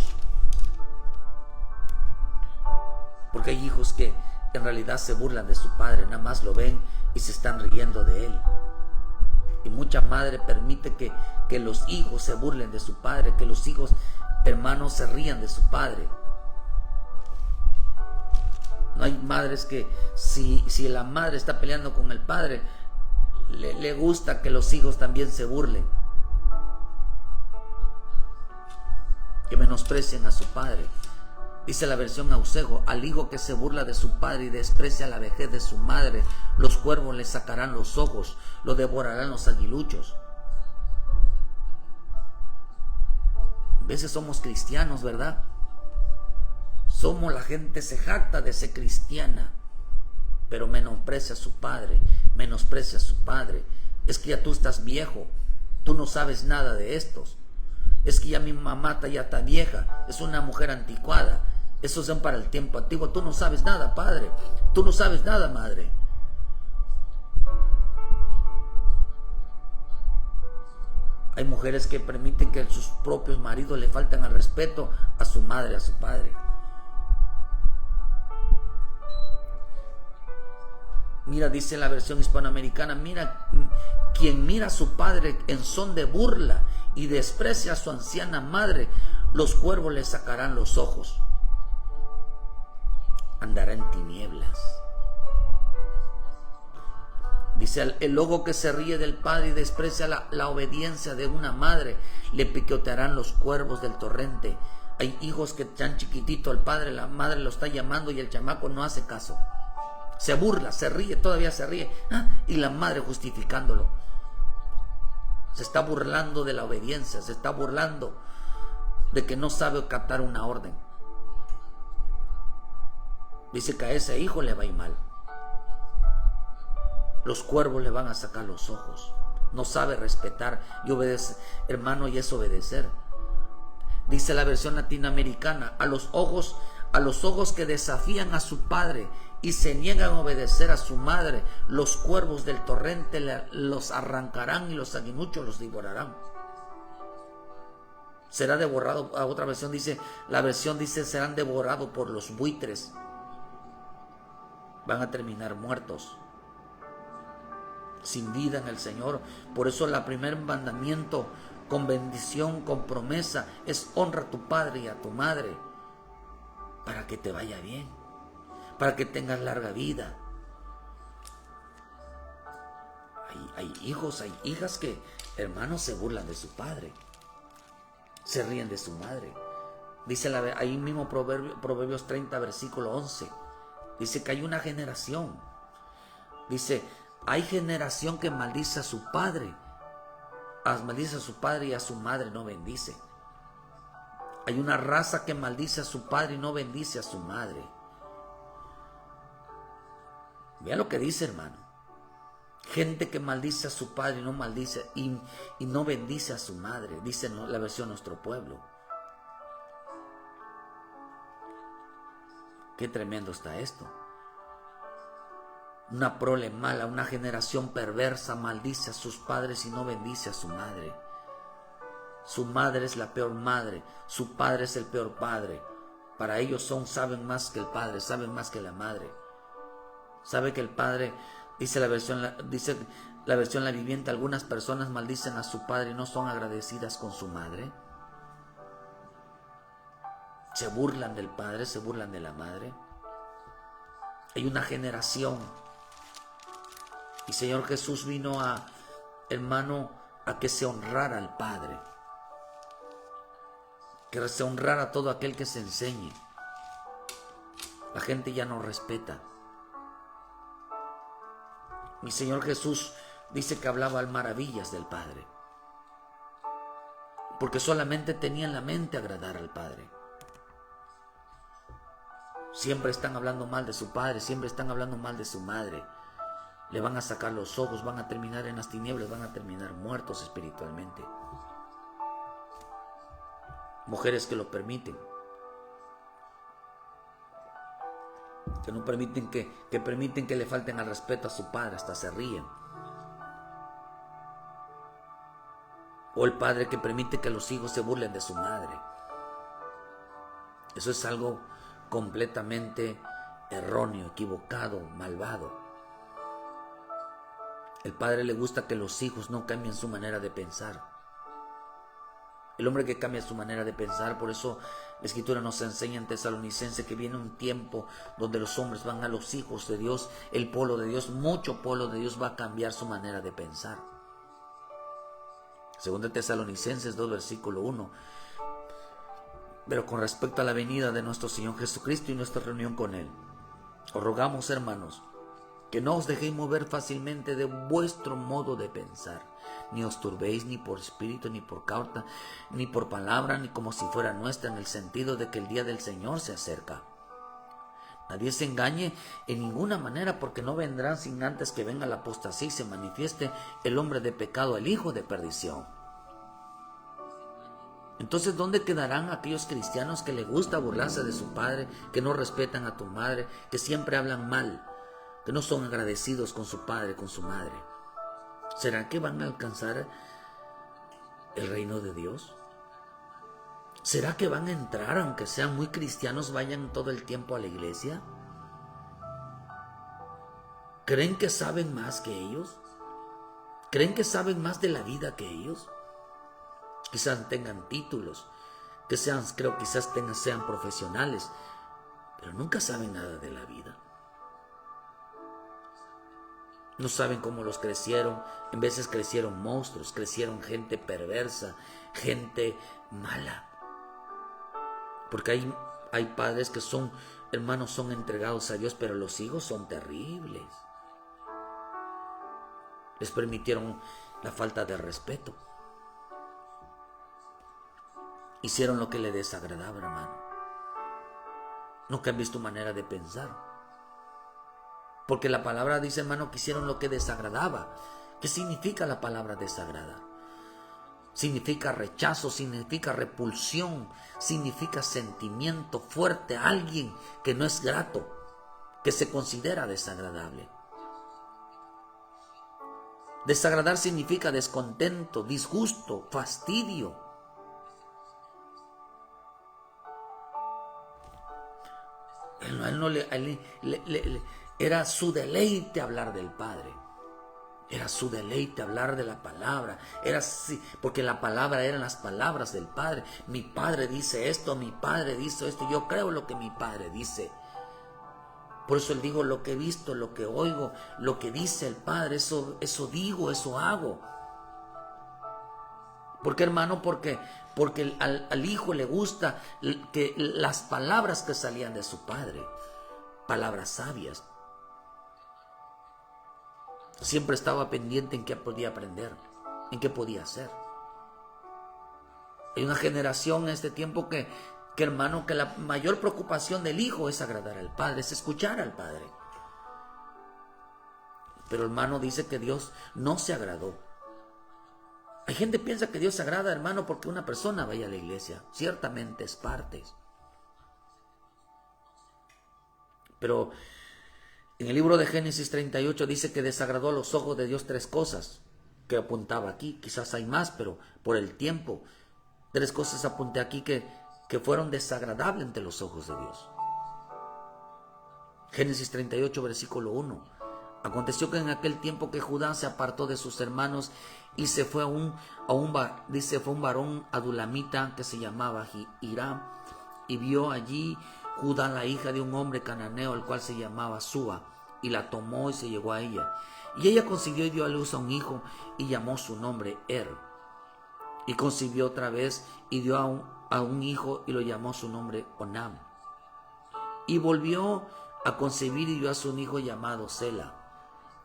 Porque hay hijos que en realidad se burlan de su padre, nada más lo ven y se están riendo de él. Y mucha madre permite que los hijos se burlen de su padre, que los hijos, hermanos, se rían de su padre. No hay madres que si la madre está peleando con el padre, le gusta que los hijos también se burlen, que menosprecien a su padre. Dice la versión Ausejo: al hijo que se burla de su padre y desprecia la vejez de su madre, los cuervos le sacarán los ojos, lo devorarán los aguiluchos. A veces somos cristianos, ¿verdad? Somos, la gente se jacta de ser cristiana, pero menosprecia a su padre, menosprecia a su padre. Es que ya tú estás viejo, tú no sabes nada de estos. Es que ya mi mamá ya está vieja, es una mujer anticuada. Esos son para el tiempo antiguo. Tú no sabes nada, padre. Tú no sabes nada, madre. Hay mujeres que permiten que sus propios maridos le falten al respeto a su madre, a su padre. Mira, dice la versión hispanoamericana: mira, quien mira a su padre en son de burla y desprecia a su anciana madre, los cuervos le sacarán los ojos. Andará en tinieblas. Dice, el ojo que se ríe del padre y desprecia la obediencia de una madre, le picotearán los cuervos del torrente. Hay hijos que están chiquititos, el padre, la madre lo está llamando y el chamaco no hace caso. Se burla, se ríe, todavía se ríe. Y la madre justificándolo. Se está burlando de la obediencia, se está burlando de que no sabe captar una orden. Dice que a ese hijo le va a ir mal. Los cuervos le van a sacar los ojos. No sabe respetar y obedecer, hermano, y es obedecer. Dice la versión latinoamericana, a los ojos que desafían a su padre y se niegan a obedecer a su madre, los cuervos del torrente los arrancarán y los aguiluchos los devorarán. Será devorado, a otra versión dice, la versión dice, serán devorados por los buitres. Van a terminar muertos, sin vida en el Señor. Por eso el primer mandamiento, con bendición, con promesa, es honra a tu padre y a tu madre, para que te vaya bien, para que tengas larga vida. Hay hijos, hay hijas que, hermanos, se burlan de su padre, se ríen de su madre. Dice ahí mismo Proverbios 30, versículo 11. Dice que hay una generación. Dice, hay generación que maldice a su padre. Maldice a su padre y a su madre no bendice. Hay una raza que maldice a su padre y no bendice a su madre. Vea lo que dice, hermano. Gente que maldice a su padre y no maldice y no bendice a su madre. Dice la versión Nuestro Pueblo. Qué tremendo está esto. Una prole mala, una generación perversa maldice a sus padres y no bendice a su madre. Su madre es la peor madre, su padre es el peor padre. Para ellos saben más que el padre, saben más que la madre. Sabe que el padre, dice la versión La Viviente, algunas personas maldicen a su padre y no son agradecidas con su madre. Se burlan del padre, se burlan de la madre. Hay una generación. Y Señor Jesús vino hermano, a que se honrara al Padre. Que se honrara a todo aquel que se enseñe. La gente ya no respeta. Mi Señor Jesús dice que hablaba maravillas del Padre. Porque solamente tenía en la mente agradar al Padre. Siempre están hablando mal de su padre, siempre están hablando mal de su madre. Le van a sacar los ojos, van a terminar en las tinieblas, van a terminar muertos espiritualmente. Mujeres que lo permiten. Que no permiten que permiten que le falten al respeto a su padre, hasta se ríen. O el padre que permite que los hijos se burlen de su madre. Eso es algo completamente erróneo, equivocado, malvado. El padre le gusta que los hijos no cambien su manera de pensar. El hombre que cambia su manera de pensar, por eso la Escritura nos enseña en Tesalonicenses que viene un tiempo donde los hombres van a los hijos de Dios, el pueblo de Dios, mucho pueblo de Dios va a cambiar su manera de pensar. Según de Tesalonicenses 2, versículo 1. Pero con respecto a la venida de nuestro Señor Jesucristo y nuestra reunión con Él, os rogamos, hermanos, que no os dejéis mover fácilmente de vuestro modo de pensar, ni os turbéis ni por espíritu, ni por causa, ni por palabra, ni como si fuera nuestra, en el sentido de que el día del Señor se acerca. Nadie se engañe en ninguna manera, porque no vendrán sin antes que venga la apostasía y se manifieste el hombre de pecado, el hijo de perdición. Entonces, ¿dónde quedarán aquellos cristianos que les gusta burlarse de su padre, que no respetan a tu madre, que siempre hablan mal, que no son agradecidos con su padre, con su madre? ¿Será que van a alcanzar el reino de Dios? ¿Será que van a entrar, aunque sean muy cristianos, vayan todo el tiempo a la iglesia? ¿Creen que saben más que ellos? ¿Creen que saben más de la vida que ellos? Quizás tengan títulos, quizás sean profesionales, pero nunca saben nada de la vida. No saben cómo los crecieron. En veces crecieron monstruos, crecieron gente perversa, gente mala. Porque hay padres que son, hermanos, son entregados a Dios, pero los hijos son terribles. Les permitieron la falta de respeto. Hicieron lo que le desagradaba, hermano. No cambies tu manera de pensar. Porque la palabra dice, hermano, que hicieron lo que desagradaba. ¿Qué significa la palabra desagradar? Significa rechazo, significa repulsión, significa sentimiento fuerte a alguien que no es grato, que se considera desagradable. Desagradar significa descontento, disgusto, fastidio. Era su deleite hablar del Padre. Era su deleite hablar de la palabra. Era así, porque la palabra eran las palabras del Padre. Mi Padre dice esto, mi Padre dice esto. Yo creo lo que mi Padre dice. Por eso él dijo, lo que he visto, lo que oigo, lo que dice el Padre, eso digo, eso hago. ¿Por qué, hermano? Porque al hijo le gusta que las palabras que salían de su padre, palabras sabias. Siempre estaba pendiente en qué podía aprender, en qué podía hacer. Hay una generación en este tiempo que hermano, que la mayor preocupación del hijo es agradar al padre, es escuchar al padre. Pero hermano, dice que Dios no se agradó. Hay gente que piensa que Dios se agrada, hermano, porque una persona vaya a la iglesia. Ciertamente es parte. Pero en el libro de Génesis 38 dice que desagradó a los ojos de Dios 3 cosas que apuntaba aquí. Quizás hay más, pero por el tiempo, 3 cosas apunté aquí que fueron desagradables ante los ojos de Dios. Génesis 38, versículo 1. Aconteció que en aquel tiempo que Judá se apartó de sus hermanos y se fue fue un varón adulamita que se llamaba Hiram, y vio allí Judá la hija de un hombre cananeo, el cual se llamaba Súa, y la tomó y se llegó a ella. Y ella concibió y dio a luz a un hijo y llamó su nombre Er. Y concibió otra vez y dio a un hijo y lo llamó su nombre Onam. Y volvió a concebir y dio a su hijo llamado Sela.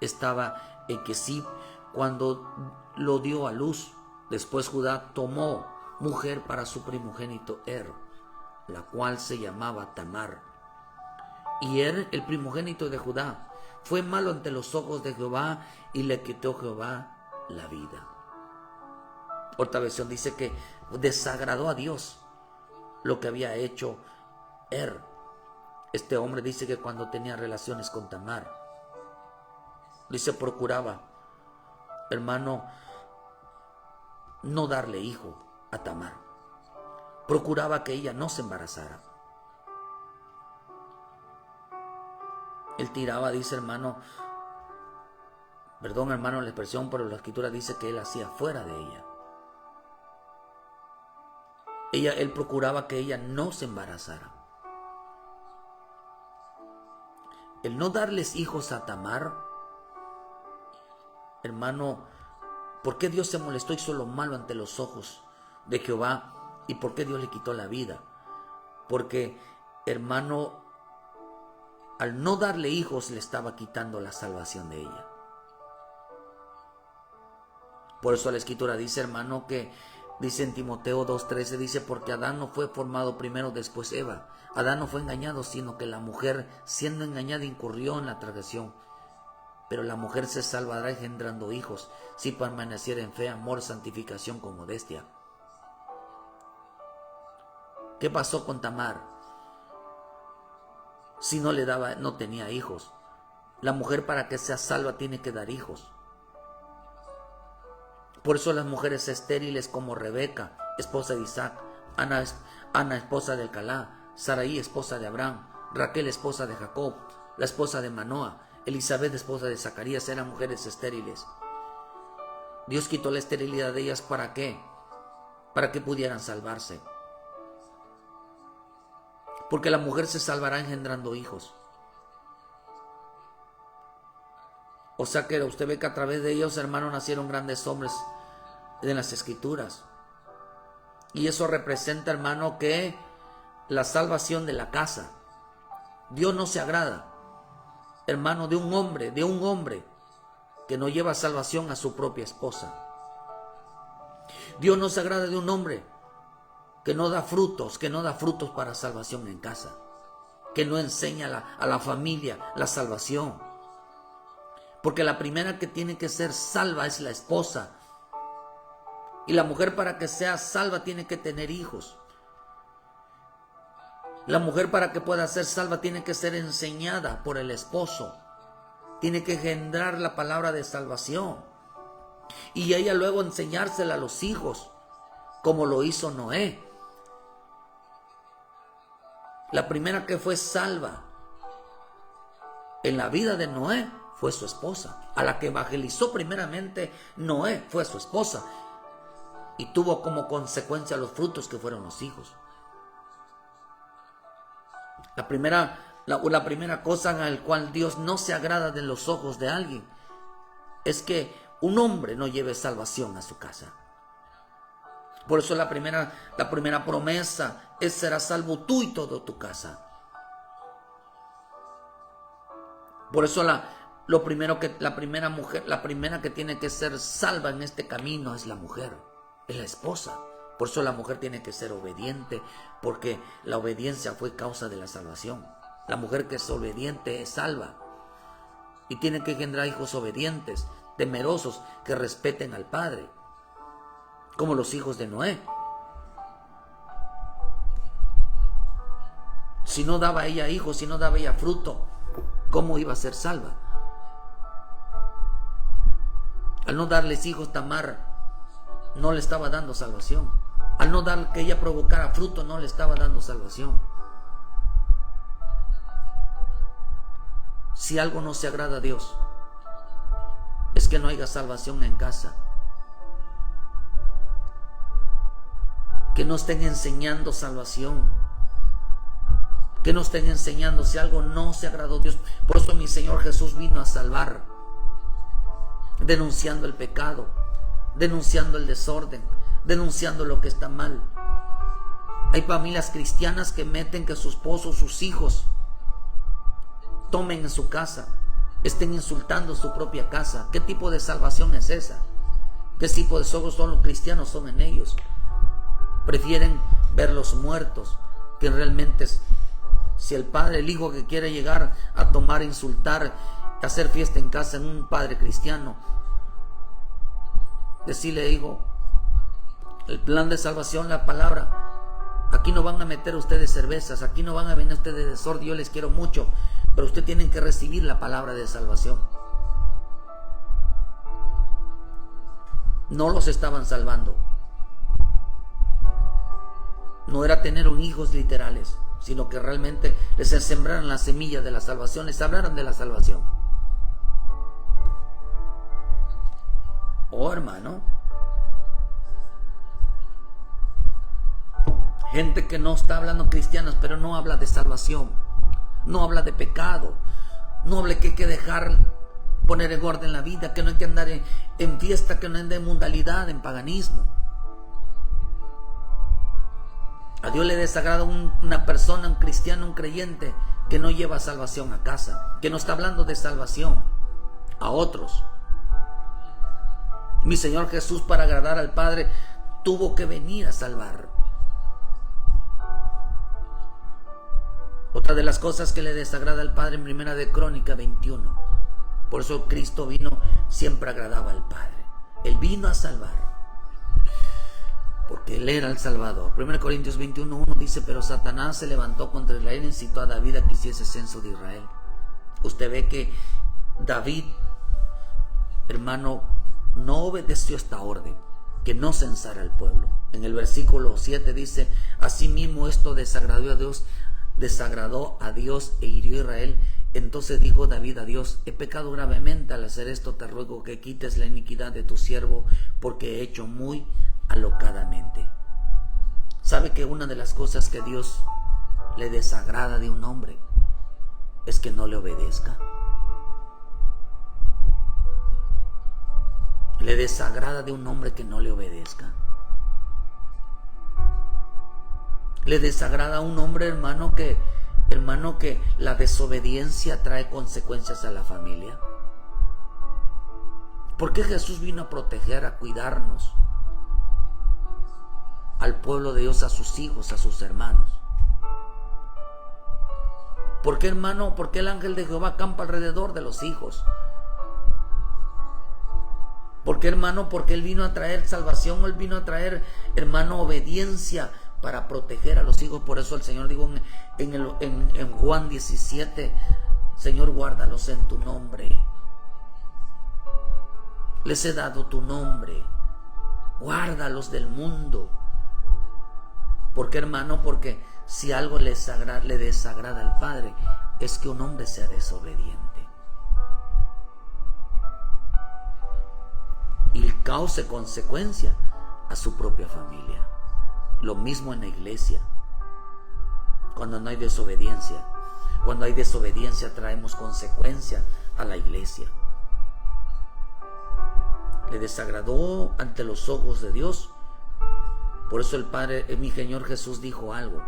Estaba en Kesib cuando lo dio a luz. Después Judá tomó mujer para su primogénito Er, la cual se llamaba Tamar. Y Er, el primogénito de Judá, fue malo ante los ojos de Jehová y le quitó Jehová la vida. Otra versión dice que desagradó a Dios lo que había hecho Er. Este hombre dice que cuando tenía relaciones con Tamar, dice, procuraba, hermano, no darle hijo a Tamar. Procuraba que ella no se embarazara. Él tiraba, dice, hermano, perdón, hermano, la expresión, pero la escritura dice que él hacía fuera de ella. Él procuraba que ella no se embarazara. El no darles hijos a Tamar, hermano, ¿por qué Dios se molestó y hizo lo malo ante los ojos de Jehová? ¿Y por qué Dios le quitó la vida? Porque, hermano, al no darle hijos le estaba quitando la salvación de ella. Por eso la escritura dice, hermano, que dice en Timoteo 2:13, dice, porque Adán no fue formado primero, después Eva. Adán no fue engañado, sino que la mujer, siendo engañada, incurrió en la transgresión. Pero la mujer se salvará engendrando hijos, si permaneciera en fe, amor, santificación con modestia. ¿Qué pasó con Tamar? Si no tenía hijos. La mujer, para que sea salva, tiene que dar hijos. Por eso las mujeres estériles como Rebeca, esposa de Isaac, Ana, esposa de Elcalá, Saraí, esposa de Abraham, Raquel, esposa de Jacob, la esposa de Manoa, Elizabeth, esposa de Zacarías, eran mujeres estériles. Dios quitó la esterilidad de ellas, ¿para qué? Para que pudieran salvarse. Porque la mujer se salvará engendrando hijos. O sea que usted ve que a través de ellos, hermano, nacieron grandes hombres en las Escrituras. Y eso representa, hermano, que la salvación de la casa. Dios no se agrada, hermano, de un hombre que no lleva salvación a su propia esposa. Dios no se agrada de un hombre que no da frutos para salvación en casa, que no enseña a la familia la salvación. Porque la primera que tiene que ser salva es la esposa. Y la mujer, para que sea salva, tiene que tener hijos. La mujer, para que pueda ser salva, tiene que ser enseñada por el esposo. Tiene que engendrar la palabra de salvación. Y ella luego enseñársela a los hijos, como lo hizo Noé. La primera que fue salva en la vida de Noé fue su esposa. A la que evangelizó primeramente Noé fue su esposa. Y tuvo como consecuencia los frutos que fueron los hijos. La primera cosa en la cual Dios no se agrada de los ojos de alguien es que un hombre no lleve salvación a su casa. Por eso la primera promesa es: serás salvo tú y toda tu casa. Por eso la primera que tiene que ser salva en este camino es la mujer, es la esposa. Por eso la mujer tiene que ser obediente, porque la obediencia fue causa de la salvación. La mujer que es obediente es salva. Y tiene que engendrar hijos obedientes, temerosos, que respeten al padre, como los hijos de Noé. Si no daba ella hijos, si no daba ella fruto, ¿cómo iba a ser salva? Al no darles hijos, Tamar no le estaba dando salvación. Al no dar que ella provocara fruto, no le estaba dando salvación. Si algo no se agrada a Dios, es que no haya salvación en casa. Que no estén enseñando salvación. Que no estén enseñando. Si algo no se agradó a Dios. Por eso mi Señor Jesús vino a salvar, denunciando el pecado, denunciando el desorden, denunciando lo que está mal. Hay familias cristianas que meten que su esposo, sus hijos tomen en su casa, estén insultando su propia casa. ¿Qué tipo de salvación es esa? ¿Qué tipo de ojos son los cristianos son en ellos? Prefieren verlos muertos que realmente, si el padre, el hijo que quiere llegar a tomar, insultar, hacer fiesta en casa en un padre cristiano, decirle: hijo, el plan de salvación, la palabra, aquí no van a meter ustedes cervezas, aquí no van a venir ustedes de desorden, yo les quiero mucho, pero ustedes tienen que recibir la palabra de salvación. No los estaban salvando. No era tener un hijos literales, sino que realmente les sembraran la semilla de la salvación, les hablaran de la salvación. Oh, hermano, gente que no está hablando cristianos, pero no habla de salvación, no habla de pecado, no habla que hay que dejar, poner en orden la vida, que no hay que andar en fiesta, que no ande en mundalidad, en paganismo. A Dios le desagrada una persona, un cristiano, un creyente que no lleva salvación a casa, que no está hablando de salvación a otros. Mi Señor Jesús, para agradar al Padre, tuvo que venir a salvar. Otra de las cosas que le desagrada al Padre en Primera de Crónica 21. Por eso Cristo vino, siempre agradaba al Padre. Él vino a salvar, porque Él era el Salvador. 1 Corintios 21:1 dice: pero Satanás se levantó contra Israel e incitó a David a que hiciese censo de Israel. Usted ve que David, hermano, no obedeció esta orden, que no censara al pueblo. En el versículo 7 dice: asimismo esto desagradó a Dios e hirió a Israel. Entonces dijo David a Dios: he pecado gravemente al hacer esto, te ruego que quites la iniquidad de tu siervo, porque he hecho muy alocadamente. ¿Sabe que una de las cosas que Dios le desagrada de un hombre es que no le obedezca? ¿Le desagrada de un hombre que no le obedezca? ¿Le desagrada a un hombre, hermano, que la desobediencia trae consecuencias a la familia? Porque Jesús vino a proteger, a cuidarnos, al pueblo de Dios, a sus hijos, a sus hermanos. ¿Por qué, hermano? ¿Por qué el ángel de Jehová acampa alrededor de los hijos? ¿Por qué, hermano? Porque Él vino a traer salvación, Él vino a traer, hermano, obediencia para proteger a los hijos. Por eso el Señor dijo en Juan 17, Señor, guárdalos en tu nombre. Les he dado tu nombre. Guárdalos del mundo. ¿Por qué, hermano? Porque si algo le desagrada al Padre, es que un hombre sea desobediente y cause consecuencia a su propia familia. Lo mismo en la iglesia. Cuando no hay desobediencia, cuando hay desobediencia traemos consecuencia a la iglesia. Le desagradó ante los ojos de Dios. Por eso el Padre, mi Señor Jesús dijo algo.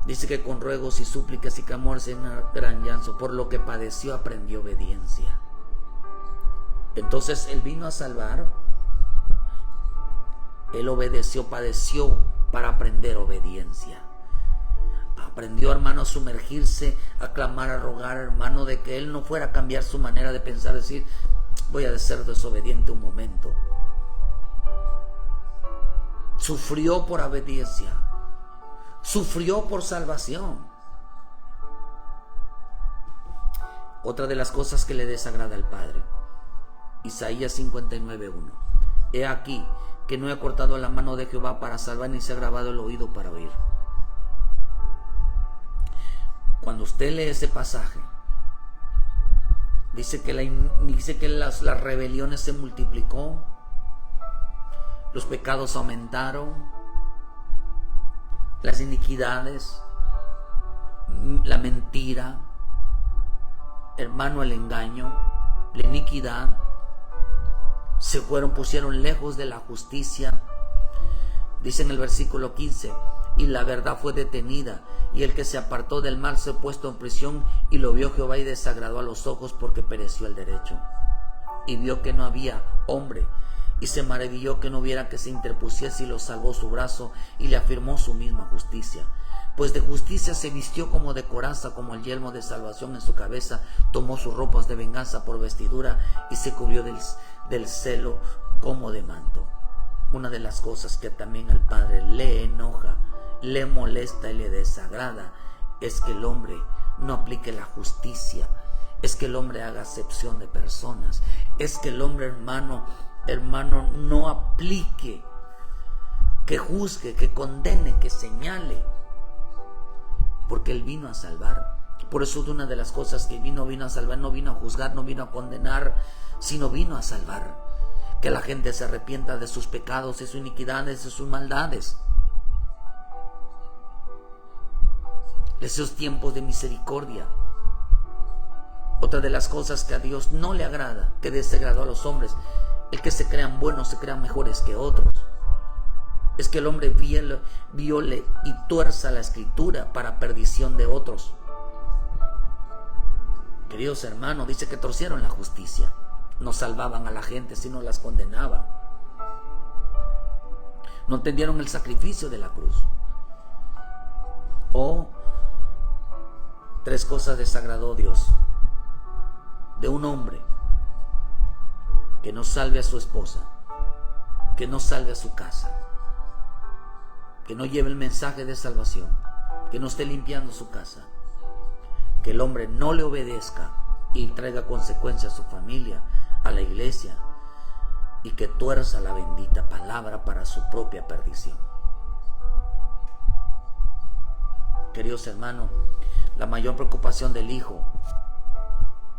Dice que con ruegos y súplicas y clamores en gran llanto, por lo que padeció, aprendió obediencia. Entonces Él vino a salvar. Él obedeció, padeció para aprender obediencia. Aprendió, hermano, a sumergirse, a clamar, a rogar, hermano, de que Él no fuera a cambiar su manera de pensar, decir, voy a ser desobediente un momento. Sufrió por obediencia. Sufrió por salvación. Otra de las cosas que le desagrada al Padre. Isaías 59:1. He aquí que no he cortado la mano de Jehová para salvar, ni se ha grabado el oído para oír. Cuando usted lee ese pasaje, dice que las rebeliones se multiplicó, los pecados aumentaron, las iniquidades, la mentira, hermano, el engaño, la iniquidad, pusieron lejos de la justicia. Dice en el versículo 15, y la verdad fue detenida, y el que se apartó del mal se puesto en prisión, y lo vio Jehová y desagradó a los ojos, porque pereció el derecho. Y vio que no había hombre, y se maravilló que no hubiera que se interpusiese, y lo salvó su brazo, y le afirmó su misma justicia. Pues de justicia se vistió como de coraza, como el yelmo de salvación en su cabeza, tomó sus ropas de venganza por vestidura, y se cubrió del celo como de manto. Una de las cosas que también al Padre le enoja, le molesta y le desagrada, es que el hombre no aplique la justicia, es que el hombre haga acepción de personas, es que el hombre, hermano, no aplique, que juzgue, que condene, que señale, porque Él vino a salvar. Por eso una de las cosas que vino a salvar, no vino a juzgar, no vino a condenar, sino vino a salvar. Que la gente se arrepienta de sus pecados, de sus iniquidades, de sus maldades. De esos tiempos de misericordia. Otra de las cosas que a Dios no le agrada, que desagradó a los hombres, el que se crean buenos, se crean mejores que otros. Es que el hombre viole y tuerza la escritura para perdición de otros. Queridos hermanos, dice que torcieron la justicia. No salvaban a la gente, sino las condenaban. No entendieron el sacrificio de la cruz. Tres cosas desagradó Dios de un hombre: que no salve a su esposa, que no salve a su casa, que no lleve el mensaje de salvación, que no esté limpiando su casa, que el hombre no le obedezca y traiga consecuencias a su familia, a la iglesia, y que tuerza la bendita palabra para su propia perdición. Queridos hermanos, la mayor preocupación del Hijo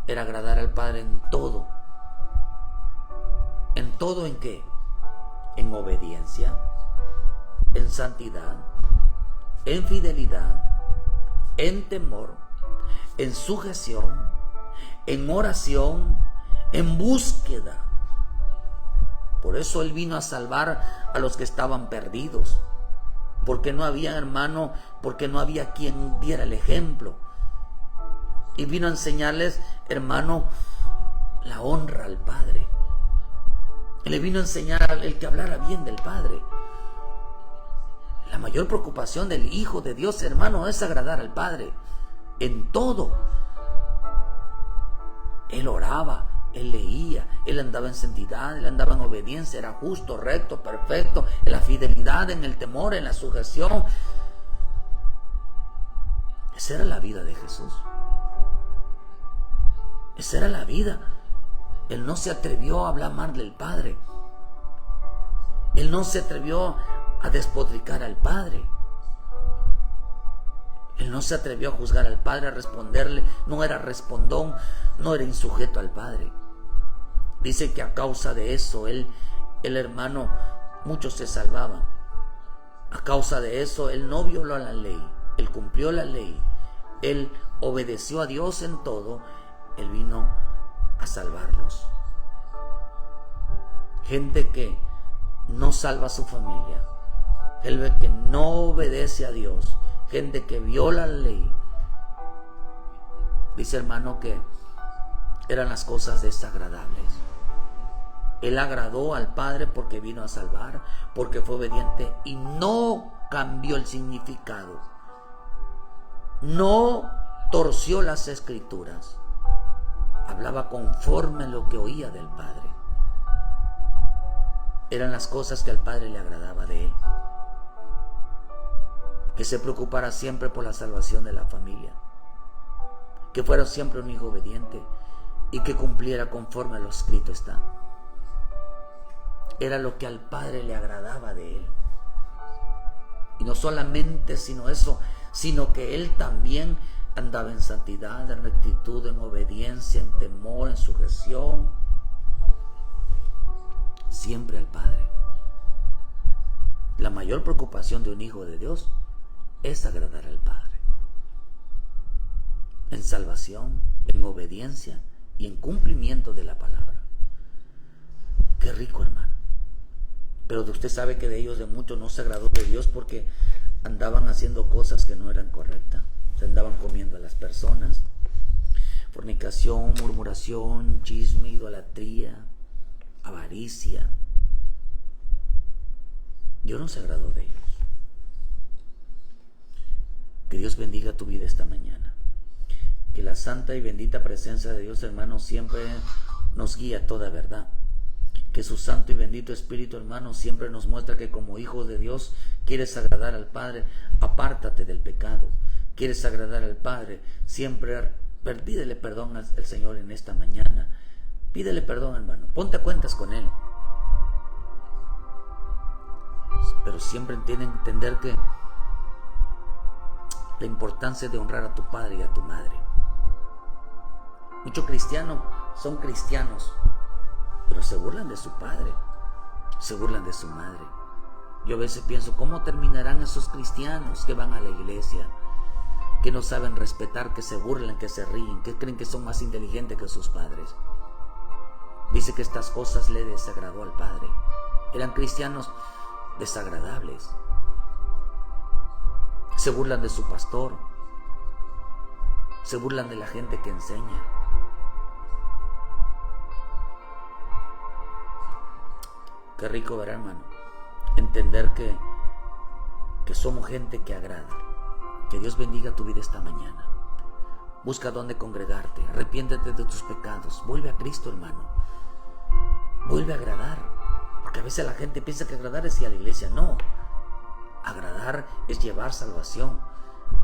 era agradar al Padre en todo. ¿En todo en qué? En obediencia, en santidad, en fidelidad, en temor, en sujeción, en oración, en búsqueda Por eso Él vino a salvar a los que estaban perdidos. Porque no había, hermano, porque no había quien diera el ejemplo. Y vino a enseñarles, hermano, la honra al Padre. Y le vino a enseñar al que hablara bien del Padre. La mayor preocupación del Hijo de Dios, hermano, es agradar al Padre. En todo. Él oraba, Él leía, Él andaba en santidad, Él andaba en obediencia, era justo, recto, perfecto, en la fidelidad, en el temor, en la sujeción. Esa era la vida de Jesús. Esa era la vida. Él no se atrevió a hablar mal del Padre. Él no se atrevió a despotricar al Padre. Él no se atrevió a juzgar al Padre, a responderle. No era respondón, no era insujeto al Padre. Dice que a causa de eso, el hermano, muchos se salvaban. A causa de eso, él no violó la ley. Él cumplió la ley. Él obedeció a Dios en todo. Él vino a salvarlos. Gente que no salva a su familia. Gente que no obedece a Dios. Gente que viola la ley. Dice, hermano, que eran las cosas desagradables. Él agradó al Padre porque vino a salvar, porque fue obediente y no cambió el significado. No torció las Escrituras. Hablaba conforme a lo que oía del Padre. Eran las cosas que al Padre le agradaba de él. Que se preocupara siempre por la salvación de la familia. Que fuera siempre un hijo obediente y que cumpliera conforme a lo escrito está. Era lo que al Padre le agradaba de él. Y no solamente sino eso, sino que él también andaba en santidad, en rectitud, en obediencia, en temor, en sujeción. Siempre al Padre. La mayor preocupación de un hijo de Dios es agradar al Padre. En salvación, en obediencia y en cumplimiento de la palabra. Qué rico, hermano. Pero usted sabe que de ellos, de muchos, no se agradó de Dios porque andaban haciendo cosas que no eran correctas. Se andaban comiendo a las personas. Fornicación, murmuración, chisme, idolatría, avaricia. Dios no se agradó de ellos. Que Dios bendiga tu vida esta mañana. Que la santa y bendita presencia de Dios, hermano, siempre nos guía a toda verdad. Que su santo y bendito Espíritu, hermano, siempre nos muestra que como hijos de Dios quieres agradar al Padre, apártate del pecado. Quieres agradar al Padre, siempre pídele perdón al Señor en esta mañana. Pídele perdón, hermano. Ponte a cuentas con Él. Pero siempre tienen que entender que la importancia de honrar a tu padre y a tu madre. Muchos cristianos son cristianos, pero se burlan de su padre, se burlan de su madre. Yo a veces pienso, ¿cómo terminarán esos cristianos que van a la iglesia, que no saben respetar, que se burlan, que se ríen, que creen que son más inteligentes que sus padres? Dice que estas cosas le desagradó al Padre. Eran cristianos desagradables. Se burlan de su pastor. Se burlan de la gente que enseña. Qué rico, ¿verdad, hermano? Entender que somos gente que agrada. Que Dios bendiga tu vida esta mañana. Busca dónde congregarte. Arrepiéntete de tus pecados. Vuelve a Cristo, hermano. Vuelve a agradar. Porque a veces la gente piensa que agradar es ir a la iglesia. No. Agradar es llevar salvación.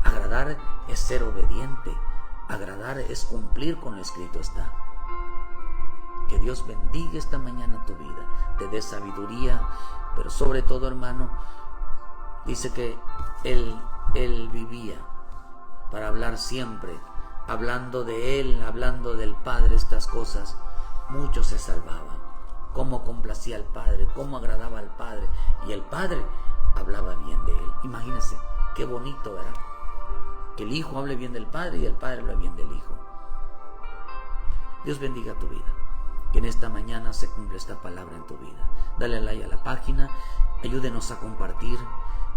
Agradar es ser obediente. Agradar es cumplir con lo escrito está. Que Dios bendiga esta mañana tu vida. Te dé sabiduría. Pero sobre todo, hermano, dice que Él vivía para hablar siempre. Hablando de Él, hablando del Padre, estas cosas. Muchos se salvaban. Cómo complacía al Padre, cómo agradaba al Padre. Y el Padre hablaba bien de Él. Imagínense, qué bonito, ¿verdad? Que el Hijo hable bien del Padre y el Padre hable bien del Hijo. Dios bendiga tu vida. Que en esta mañana se cumpla esta palabra en tu vida. dale like a la página, ayúdenos a compartir.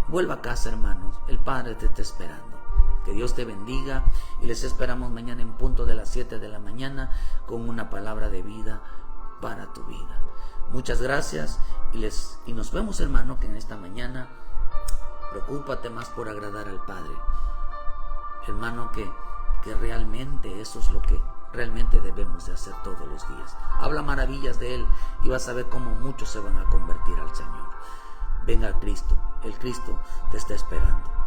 Vuelva a casa, hermanos, el Padre te está esperando. Que Dios te bendiga y les esperamos mañana en punto de las 7 de la mañana con una palabra de vida para tu vida. Muchas gracias y nos vemos, hermano, que en esta mañana preocúpate más por agradar al Padre. Hermano, que realmente eso es lo que realmente debemos de hacer todos los días. Habla maravillas de Él y vas a ver cómo muchos se van a convertir al Señor. Venga a Cristo, el Cristo te está esperando.